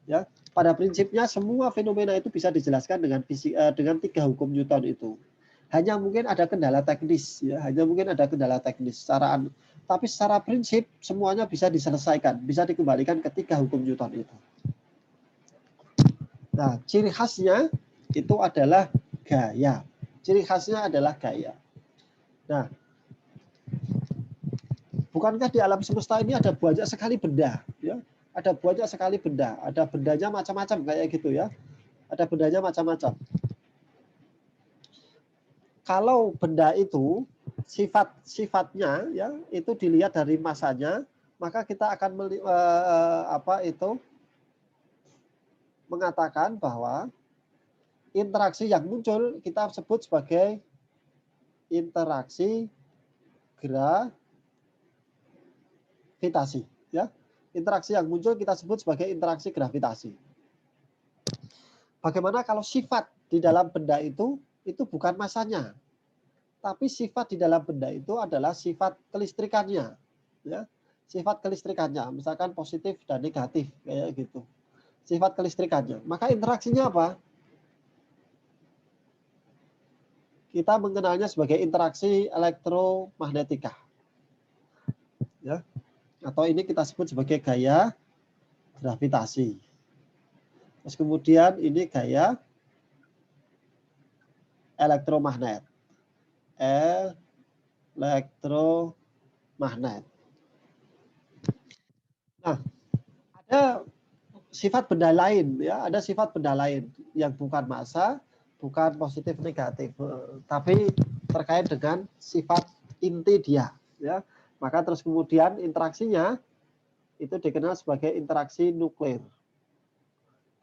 Speaker 4: ya pada prinsipnya semua fenomena itu bisa dijelaskan dengan dengan 3 hukum Newton itu. Hanya mungkin ada kendala teknis ya, tapi secara prinsip semuanya bisa diselesaikan, bisa dikembalikan ke 3 hukum Newton itu. Nah, ciri khasnya itu adalah gaya. Nah, bukankah di alam semesta ini ada banyak sekali benda ya? Ada banyak sekali benda, ada bendanya macam-macam kayak gitu ya. Ada bendanya macam-macam. Kalau benda itu sifat-sifatnya ya itu dilihat dari masanya, maka kita akan mengatakan bahwa interaksi yang muncul kita sebut sebagai interaksi gravitasi ya. Interaksi yang muncul kita sebut sebagai interaksi gravitasi. Bagaimana kalau sifat di dalam benda itu bukan masanya, tapi sifat di dalam benda itu adalah sifat kelistrikannya, ya, sifat kelistrikannya, misalkan positif dan negatif kayak gitu, sifat kelistrikannya. Maka interaksinya apa? Kita mengenalnya sebagai interaksi elektromagnetika, ya, atau ini kita sebut sebagai gaya gravitasi. Terus kemudian ini gaya elektromagnet. Nah, ada sifat benda lain ya, ada sifat benda lain yang bukan massa, bukan positif negatif, tapi terkait dengan sifat inti dia ya. Maka terus kemudian interaksinya itu dikenal sebagai interaksi nuklir.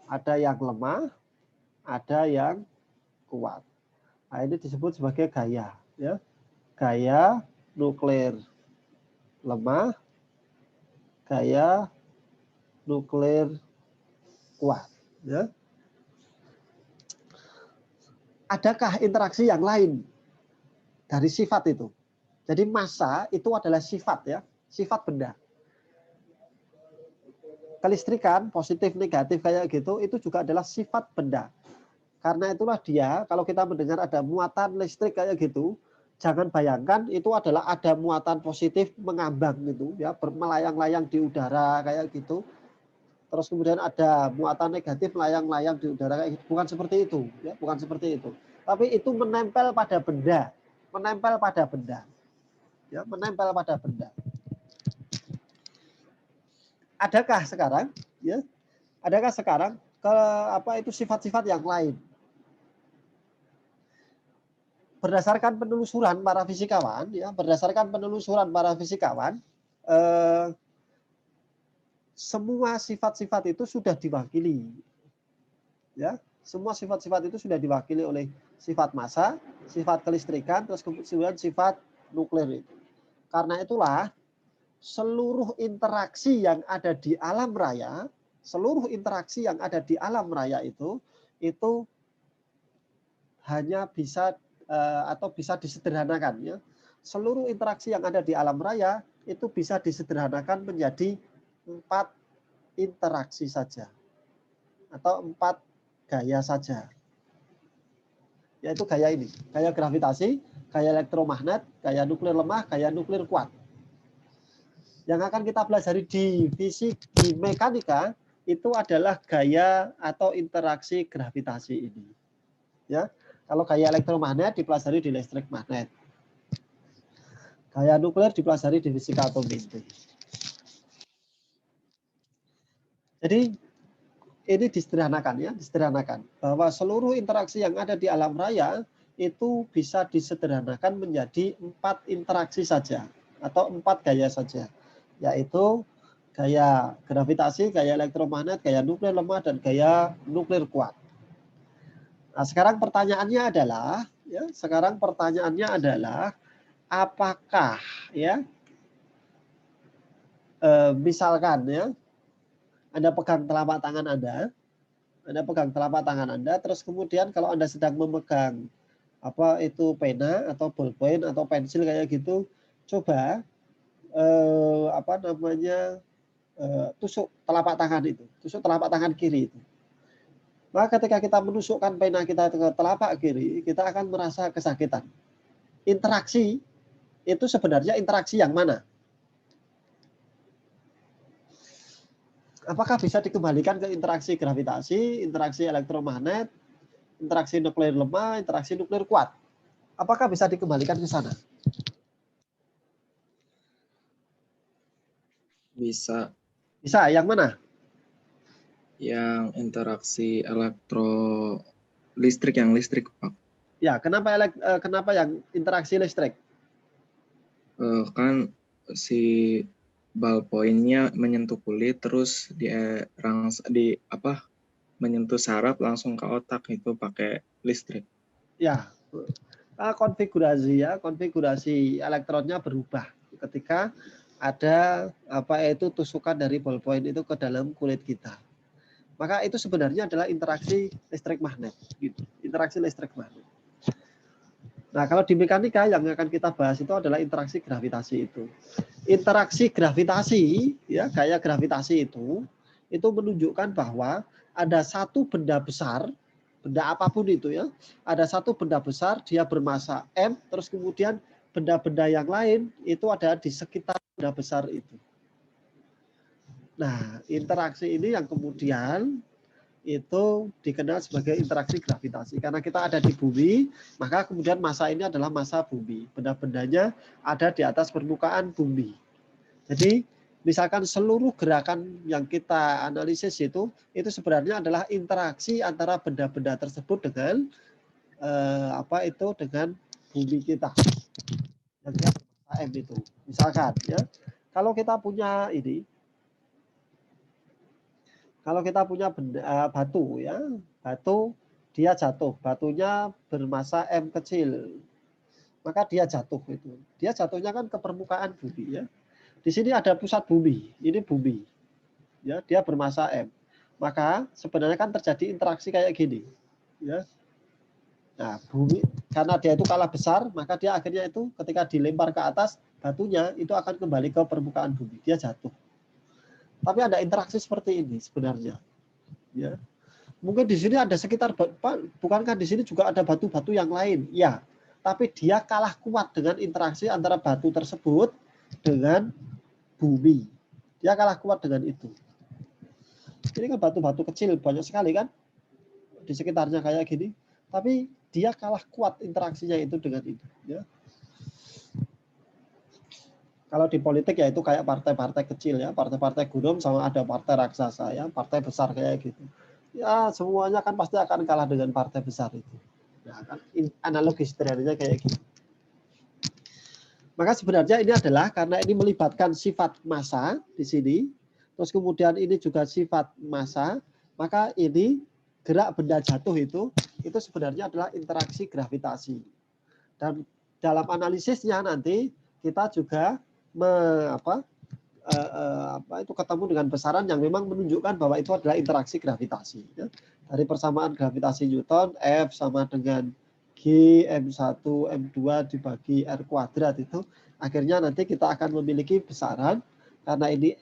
Speaker 4: Ada yang lemah, ada yang kuat. Nah, ini disebut sebagai gaya ya. Gaya nuklir lemah, gaya nuklir kuat ya. Adakah interaksi yang lain dari sifat itu? Jadi massa itu adalah sifat ya, sifat benda. Kelistrikan positif negatif kayak gitu itu juga adalah sifat benda. Karena itulah dia kalau kita mendengar ada muatan listrik kayak gitu, jangan bayangkan itu adalah ada muatan positif mengambang gitu ya, melayang-layang di udara kayak gitu. Terus kemudian ada muatan negatif melayang-layang di udara kayak gitu. Bukan seperti itu ya, bukan seperti itu. Tapi itu menempel pada benda, menempel pada benda. Ya, menempel pada benda. Adakah sekarang ya? Adakah sekarang sifat-sifat yang lain? Berdasarkan penelusuran para fisikawan ya, semua sifat-sifat itu sudah diwakili. Ya, semua sifat-sifat itu sudah diwakili oleh sifat massa, sifat kelistrikan, terus kemudian sifat nuklir itu. Karena itulah seluruh interaksi yang ada di alam raya, itu hanya bisa atau bisa disederhanakan ya. Seluruh interaksi yang ada di alam raya itu bisa disederhanakan menjadi 4 interaksi saja atau 4 gaya saja. Yaitu gaya ini, gaya gravitasi, gaya elektromagnet, gaya nuklir lemah, gaya nuklir kuat. Yang akan kita pelajari di fisik, di mekanika itu adalah gaya atau interaksi gravitasi ini. Ya, kalau gaya elektromagnet dipelajari di listrik magnet. Gaya nuklir dipelajari di fisika atom inti. Jadi ini disederhanakan ya, disederhanakan bahwa seluruh interaksi yang ada di alam raya itu bisa disederhanakan menjadi 4 interaksi saja atau 4 gaya saja, yaitu gaya gravitasi, gaya elektromagnet, gaya nuklir lemah, dan gaya nuklir kuat. Nah, sekarang pertanyaannya adalah, apakah ya, misalkan ya, Anda pegang telapak tangan Anda, terus kemudian kalau Anda sedang memegang apa itu pena atau ballpoint atau pensil kayak gitu, coba tusuk telapak tangan kiri itu. Maka ketika kita menusukkan pena kita ke telapak kiri, kita akan merasa kesakitan. Interaksi itu sebenarnya interaksi yang mana? Apakah bisa dikembalikan ke interaksi gravitasi, interaksi elektromagnet, interaksi nuklir lemah, interaksi nuklir kuat? Apakah bisa dikembalikan ke sana?
Speaker 7: Bisa.
Speaker 4: Bisa, yang mana?
Speaker 7: Yang interaksi listrik, Pak.
Speaker 4: Ya, kenapa yang interaksi listrik?
Speaker 7: Kan si ballpointnya menyentuh kulit, terus menyentuh saraf langsung ke otak, itu pakai listrik.
Speaker 4: Ya, konfigurasi elektronnya berubah ketika ada tusukan dari ballpoint itu ke dalam kulit kita. Maka itu sebenarnya adalah interaksi listrik magnet, gitu. Interaksi listrik magnet. Nah, kalau di mekanika yang akan kita bahas itu adalah interaksi gravitasi itu. Interaksi gravitasi, ya, gaya gravitasi itu menunjukkan bahwa ada satu benda besar, benda apapun itu ya, ada satu benda besar, dia bermasa M, terus kemudian benda-benda yang lain itu ada di sekitar benda besar itu. Nah, interaksi ini yang kemudian itu dikenal sebagai interaksi gravitasi. Karena kita ada di bumi, maka kemudian massa ini adalah massa bumi. Benda-bendanya ada di atas permukaan bumi. Jadi, misalkan seluruh gerakan yang kita analisis itu sebenarnya adalah interaksi antara benda-benda tersebut dengan dengan bumi kita. Yang M itu. Misalkan ya, kalau kita punya batu ya, batu dia jatuh, batunya bermassa M kecil, maka dia jatuh itu. Dia jatuhnya kan ke permukaan bumi ya. Di sini ada pusat bumi, ini bumi. Ya, dia bermassa M. Maka sebenarnya kan terjadi interaksi kayak gini. Ya. Nah, bumi karena dia itu kalah besar, maka dia akhirnya itu ketika dilempar ke atas, batunya itu akan kembali ke permukaan bumi. Dia jatuh. Tapi ada interaksi seperti ini sebenarnya. Ya. Mungkin di sini ada sekitar, bukankah di sini juga ada batu-batu yang lain? Ya, tapi dia kalah kuat dengan interaksi antara batu tersebut dengan bumi. Dia kalah kuat dengan itu. Ini kan batu-batu kecil banyak sekali kan di sekitarnya kayak gini, tapi dia kalah kuat interaksinya itu dengan itu. Ya. Kalau di politik ya itu kayak partai-partai kecil ya, partai-partai gunung sama ada partai raksasa ya, partai besar kayak gitu. Ya semuanya kan pasti akan kalah dengan partai besar itu. Nah, kan analogi sederhananya kayak gitu. Maka sebenarnya ini adalah karena ini melibatkan sifat massa di sini, terus kemudian ini juga sifat massa, maka ini gerak benda jatuh itu sebenarnya adalah interaksi gravitasi. Dan dalam analisisnya nanti kita juga ketemu dengan besaran yang memang menunjukkan bahwa itu adalah interaksi gravitasi. Ya. Dari persamaan gravitasi Newton, F sama dengan G, M1, M2 dibagi R kuadrat itu, akhirnya nanti kita akan memiliki besaran, karena ini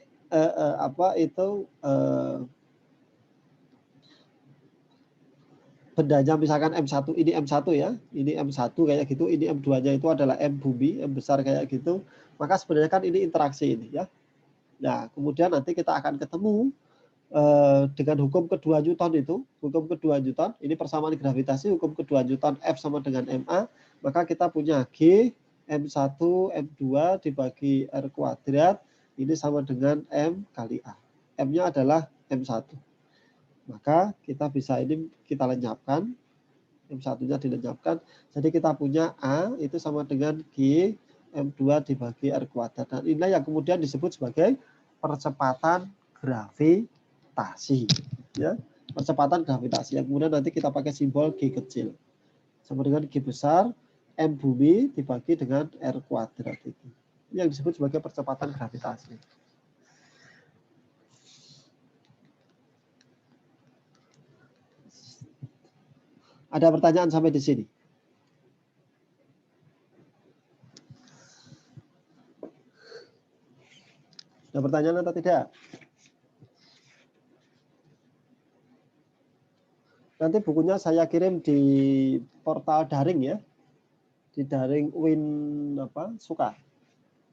Speaker 4: bendanya misalkan M1, ini M1 ya, ini M1 kayak gitu, ini M2-nya itu adalah M bumi, M besar kayak gitu, maka sebenarnya kan ini interaksi ini ya. Nah, kemudian nanti kita akan ketemu dengan hukum kedua Newton itu, hukum kedua Newton, ini persamaan gravitasi, hukum kedua Newton F sama dengan MA, maka kita punya G, M1, M2 dibagi R kuadrat, ini sama dengan M kali A. M-nya adalah M1. Maka kita bisa ini kita lenyapkan, M1-nya dilenyapkan, jadi kita punya A itu sama dengan G, M2 dibagi R kuadrat. Dan inilah yang kemudian disebut sebagai percepatan gravitasi, ya, percepatan gravitasi yang kemudian nanti kita pakai simbol G kecil sama dengan G besar M bumi dibagi dengan R kuadrat itu yang disebut sebagai percepatan gravitasi. Ada pertanyaan sampai di sini? Ada pertanyaan atau tidak? Nanti bukunya saya kirim di portal daring ya. Di daring Win Suka.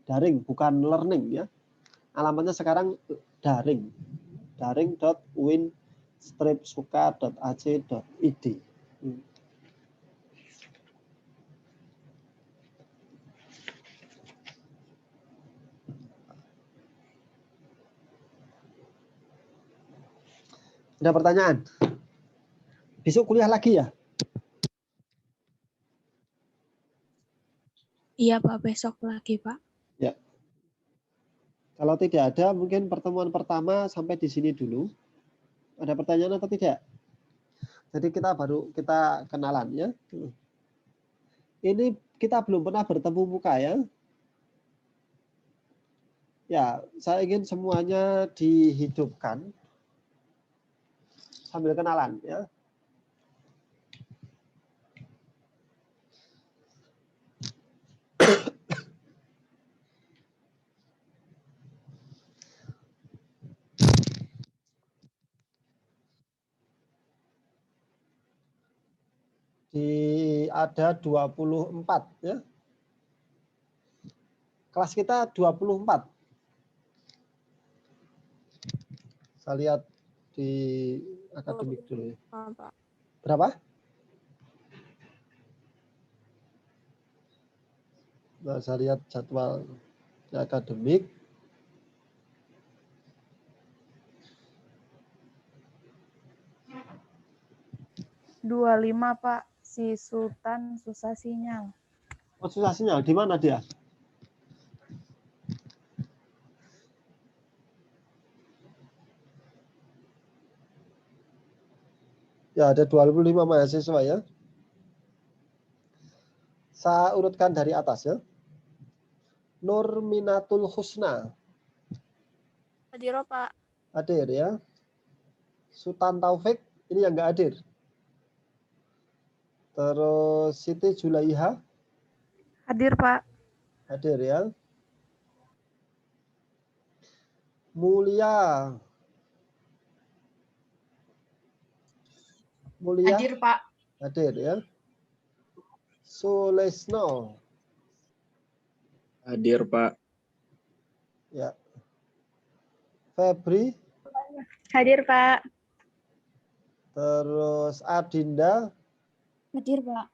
Speaker 4: Daring bukan learning ya. Alamatnya sekarang daring. daring.win-suka.ac.id. Ada pertanyaan? Besok kuliah lagi ya?
Speaker 2: Iya Pak, besok lagi Pak.
Speaker 4: Ya. Kalau tidak ada, mungkin pertemuan pertama sampai di sini dulu. Ada pertanyaan atau tidak? Jadi kita kenalan ya. Ini kita belum pernah bertemu muka ya. Ya, saya ingin semuanya dihidupkan sambil kenalan ya. Ada 24 ya. Kelas kita 24. Saya lihat di akademik dulu ya. Berapa? Nah, saya lihat jadwal di akademik.
Speaker 5: Dua 25 Pak, si Sultan susah sinyal.
Speaker 4: Oh, susah sinyal. Di mana dia? Ya, ada 25 mahasiswa ya. Saya urutkan dari atas ya. Nurminatul Husna.
Speaker 2: Hadir Pak.
Speaker 4: Hadir ya. Sultan Taufik, ini yang nggak hadir. Terus Siti Julaiha.
Speaker 5: Hadir Pak.
Speaker 4: Hadir ya. Mulia.
Speaker 8: Hadir Pak.
Speaker 4: Hadir ya. Sulesno.
Speaker 7: Hadir Pak.
Speaker 4: Ya. Febri.
Speaker 3: Hadir Pak.
Speaker 4: Terus Adinda.
Speaker 3: Hadir Pak.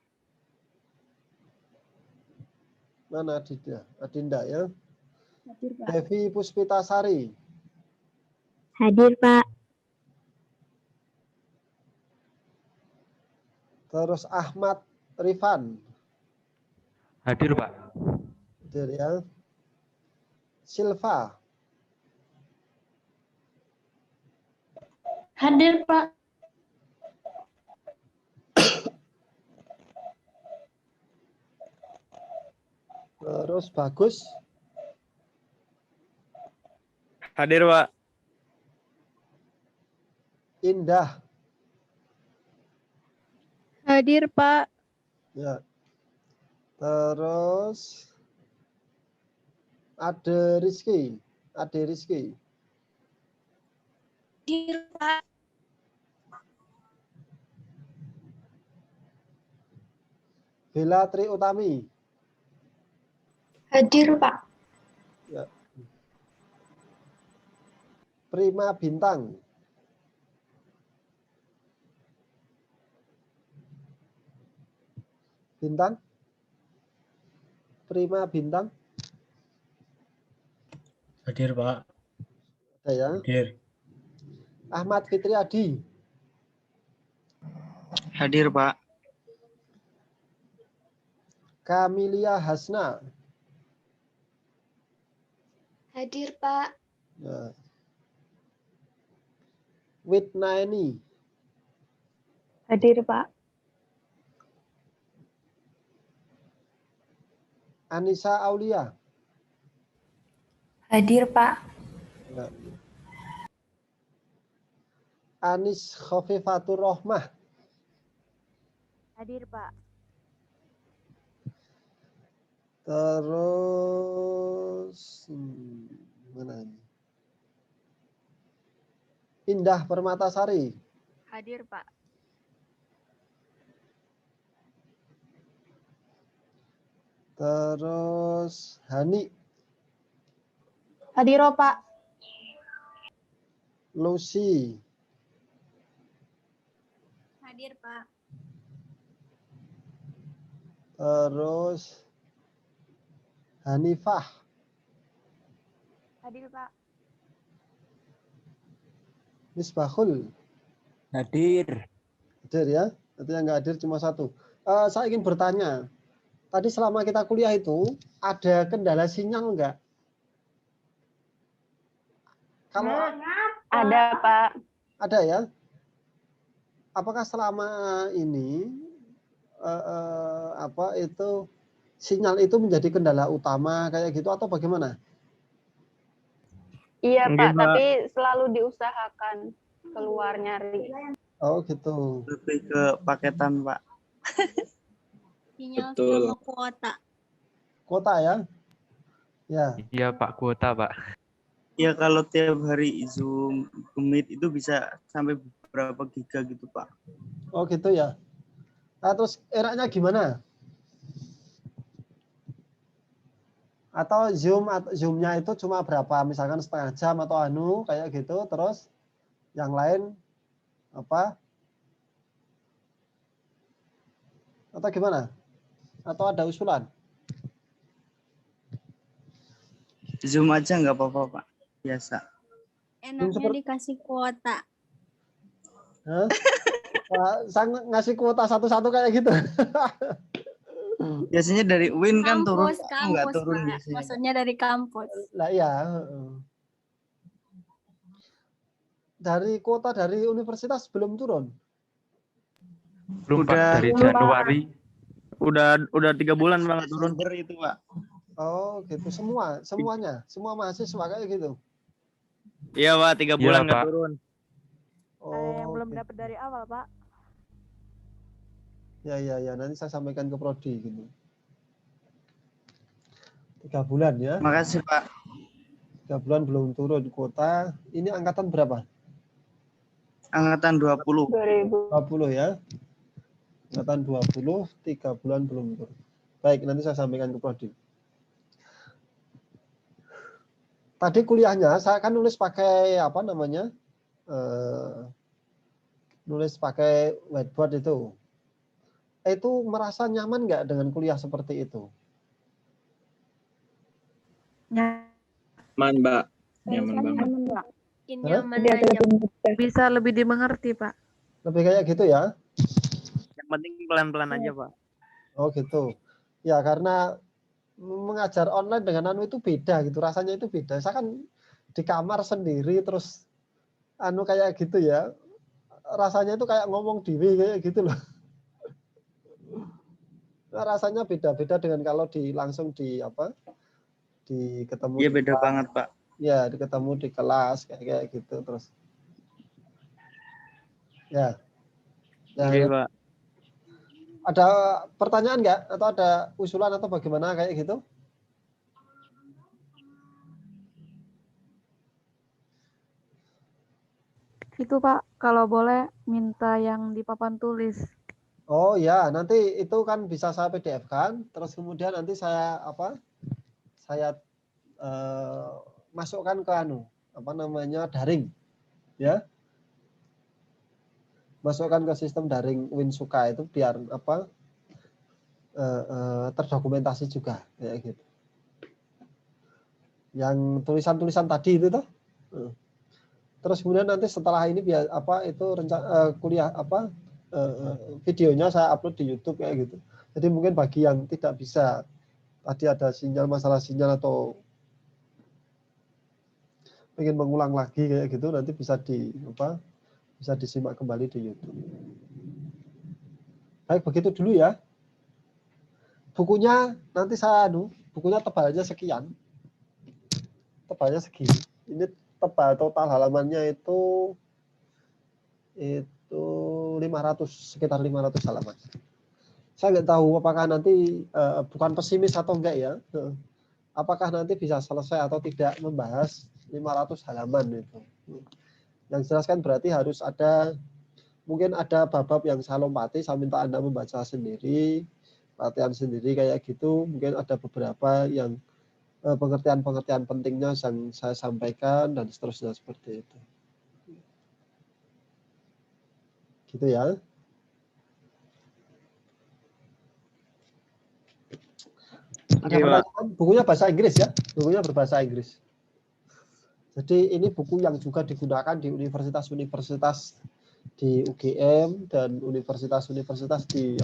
Speaker 4: Mana Adinda? Adinda ya.
Speaker 3: Hadir Pak.
Speaker 4: Devi Puspitasari.
Speaker 3: Hadir Pak.
Speaker 4: Terus Ahmad Rifan.
Speaker 9: Hadir Pak.
Speaker 4: Hadir ya. Silva.
Speaker 3: Hadir Pak.
Speaker 4: Terus Bagus.
Speaker 10: Hadir Pak.
Speaker 4: Indah.
Speaker 2: Hadir Pak.
Speaker 4: Ya. Terus Ade Rizky.
Speaker 2: Hadir Pak.
Speaker 4: Bella Tri Utami.
Speaker 3: Hadir Pak.
Speaker 4: Ya. Prima Bintang. Bintang. Prima Bintang.
Speaker 8: Hadir, Pak.
Speaker 4: Ada ya.
Speaker 8: Hadir.
Speaker 4: Ahmad Fitri Adi.
Speaker 10: Hadir, Pak.
Speaker 4: Kamilia Hasna.
Speaker 2: Hadir, Pak.
Speaker 4: Nah. Witnaini.
Speaker 5: Hadir, Pak.
Speaker 4: Anissa Aulia.
Speaker 5: Hadir, Pak.
Speaker 4: Nah. Anis Khofifatur Rohmah.
Speaker 5: Hadir, Pak.
Speaker 4: Terus mana ini? Indah Permatasari.
Speaker 5: Hadir, Pak.
Speaker 4: Terus Hani.
Speaker 5: Hadir, Pak.
Speaker 4: Lucy.
Speaker 3: Hadir, Pak.
Speaker 4: Terus Hanifah.
Speaker 5: Hadir, Pak.
Speaker 4: Misbahul.
Speaker 6: Hadir.
Speaker 4: Hadir ya. Nanti yang nggak hadir cuma satu. Saya ingin bertanya. Tadi selama kita kuliah itu ada kendala sinyal nggak? Kalau
Speaker 5: Ada, Pak.
Speaker 4: ada ya. Apakah selama ini sinyal itu menjadi kendala utama kayak gitu atau bagaimana?
Speaker 5: Iya,
Speaker 10: Mungkin,
Speaker 5: Pak,
Speaker 10: Pak.
Speaker 5: tapi selalu diusahakan keluar nyari.
Speaker 4: Oh gitu.
Speaker 10: Lebih ke paketan, Pak.
Speaker 3: Sinyal
Speaker 7: Betul.
Speaker 3: sama kuota.
Speaker 4: Kota ya? Ya.
Speaker 9: Iya Pak, kuota Pak.
Speaker 10: Ya kalau tiap hari Zoom, Meet itu bisa sampai berapa giga gitu, Pak.
Speaker 4: Oh gitu ya. Nah, terus enaknya gimana? Atau Zoom-nya itu cuma berapa? Misalkan setengah jam atau kayak gitu. Terus yang lain apa? Atau gimana? Atau ada usulan?
Speaker 10: Zoom aja nggak apa-apa, Pak. Biasa.
Speaker 3: Enaknya dikasih kuota.
Speaker 4: Hah? Saya ngasih kuota satu-satu kayak gitu.
Speaker 10: Biasanya dari Win kan turun,
Speaker 3: Kampus,
Speaker 10: nggak turun
Speaker 3: Pak.
Speaker 10: biasanya.
Speaker 3: Maksudnya dari kampus.
Speaker 4: Lah iya. Dari kuota dari universitas belum turun.
Speaker 9: Belum Pak,
Speaker 10: Udah
Speaker 9: dari Januari.
Speaker 10: Udah 3 bulan banget turun itu, Pak.
Speaker 4: Oh gitu, semuanya, semua mahasiswa kayak gitu.
Speaker 10: Iya, Pak, 3 bulan nggak
Speaker 9: Pak.
Speaker 10: turun.
Speaker 5: Ada yang
Speaker 4: Oh,
Speaker 5: belum
Speaker 4: gitu.
Speaker 5: dapat dari awal, Pak.
Speaker 4: Ya, nanti saya sampaikan ke Prodi gitu. 3 bulan ya.
Speaker 10: Makasih, Pak.
Speaker 4: 3 bulan belum turun kuota. Ini angkatan berapa?
Speaker 10: Angkatan 20.
Speaker 4: 20 ya. Angkatan 20, 3 bulan belum turun. Baik, nanti saya sampaikan ke Prodi. Tadi kuliahnya saya kan nulis pakai apa namanya? Nulis pakai whiteboard itu. Itu merasa nyaman nggak dengan kuliah seperti itu?
Speaker 7: Nyaman, Mbak. Nyaman banget.
Speaker 3: Nyaman aja.
Speaker 5: Bisa lebih dimengerti, Pak.
Speaker 4: Lebih kayak gitu ya?
Speaker 10: Yang penting pelan-pelan aja, Pak.
Speaker 4: Oh gitu. Ya karena mengajar online dengan itu beda gitu. Rasanya itu beda. Saya kan di kamar sendiri terus kayak gitu ya. Rasanya itu kayak ngomong diri kayak gitu loh. Nah, rasanya beda-beda dengan kalau langsung di ketemu.
Speaker 10: Iya, beda banget, Pak.
Speaker 4: Ya, ketemu di kelas kayak gitu terus. Ya.
Speaker 10: Oke, Pak.
Speaker 4: Ada pertanyaan nggak atau ada usulan atau bagaimana kayak gitu?
Speaker 5: Itu, Pak, kalau boleh minta yang di papan tulis.
Speaker 4: Oh ya, nanti itu kan bisa saya PDF-kan, terus kemudian nanti saya masukkan ke apa namanya daring, ya. Masukkan ke sistem daring Winsuka itu biar apa terdokumentasi juga kayak gitu. Yang tulisan-tulisan tadi itu tuh. Terus kemudian nanti setelah ini biar apa itu rencana kuliah apa videonya saya upload di YouTube kayak gitu. Jadi mungkin bagi yang tidak bisa tadi ada sinyal, masalah sinyal atau ingin mengulang lagi kayak gitu, nanti bisa bisa disimak kembali di YouTube. Baik, begitu dulu ya. Bukunya nanti bukunya tebalnya sekian. Tebalnya segini. Ini tebal total halamannya itu 500, sekitar 500 halaman. Saya nggak tahu apakah nanti bukan pesimis atau enggak ya. Apakah nanti bisa selesai atau tidak membahas 500 halaman itu. Yang jelas kan berarti harus mungkin ada bab-bab yang saya lompati, saya minta Anda membaca sendiri, latihan sendiri kayak gitu. Mungkin ada beberapa yang pengertian-pengertian pentingnya yang saya sampaikan dan seterusnya seperti itu. Gitu ya. Ada pertanyaan? Bukunya bahasa Inggris ya, bukunya berbahasa Inggris. Jadi ini buku yang juga digunakan di universitas-universitas di UGM dan universitas-universitas di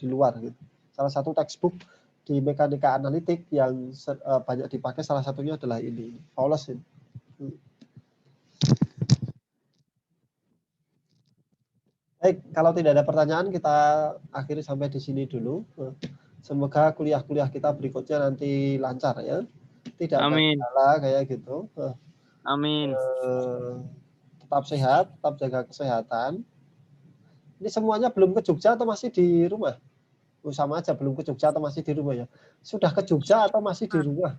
Speaker 4: luar gitu. Salah satu textbook di mekanika analitik yang banyak dipakai salah satunya adalah ini, Paulus ini. Baik, kalau tidak ada pertanyaan kita akhiri sampai di sini dulu. Semoga kuliah-kuliah kita berikutnya nanti lancar ya. Tidak ada kendala kayak gitu.
Speaker 10: Amin.
Speaker 4: Tetap sehat, tetap jaga kesehatan. Ini semuanya belum ke Jogja atau masih di rumah? Sama aja, belum ke Jogja atau masih di rumah ya? Sudah ke Jogja atau masih di rumah?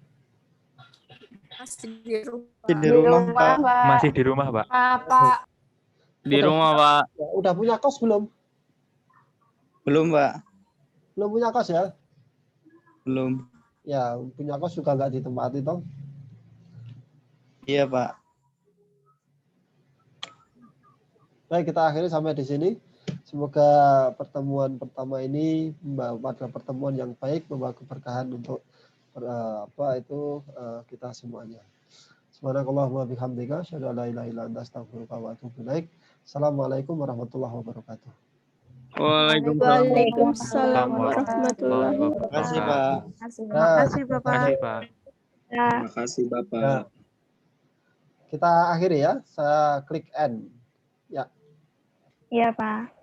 Speaker 8: Masih di rumah.
Speaker 10: Di rumah, Pak.
Speaker 9: Masih di rumah, Pak.
Speaker 8: Pak.
Speaker 10: Di rumah, Pak.
Speaker 4: Udah punya kos belum?
Speaker 10: Belum, Pak.
Speaker 4: Belum punya kos ya?
Speaker 10: Belum.
Speaker 4: Ya, punya kos juga nggak ditempati toh?
Speaker 10: Iya, Pak.
Speaker 4: Baik, kita akhiri sampai di sini. Semoga pertemuan pertama ini pada pertemuan yang baik, membawa keberkahan untuk kita semuanya. Subhanakallahumma bihamdika asyhadu an la ilaha illa anta astaghfiruka wa atubu ilaik. Assalamualaikum warahmatullahi wabarakatuh.
Speaker 3: Waalaikumsalam warahmatullahi
Speaker 10: Terima kasih, Pak.
Speaker 5: Terima kasih, Bapak.
Speaker 9: Terima kasih, Pak.
Speaker 7: Terima kasih, Bapak.
Speaker 4: Kita akhiri ya. Saya klik end. Ya.
Speaker 3: Iya, Pak.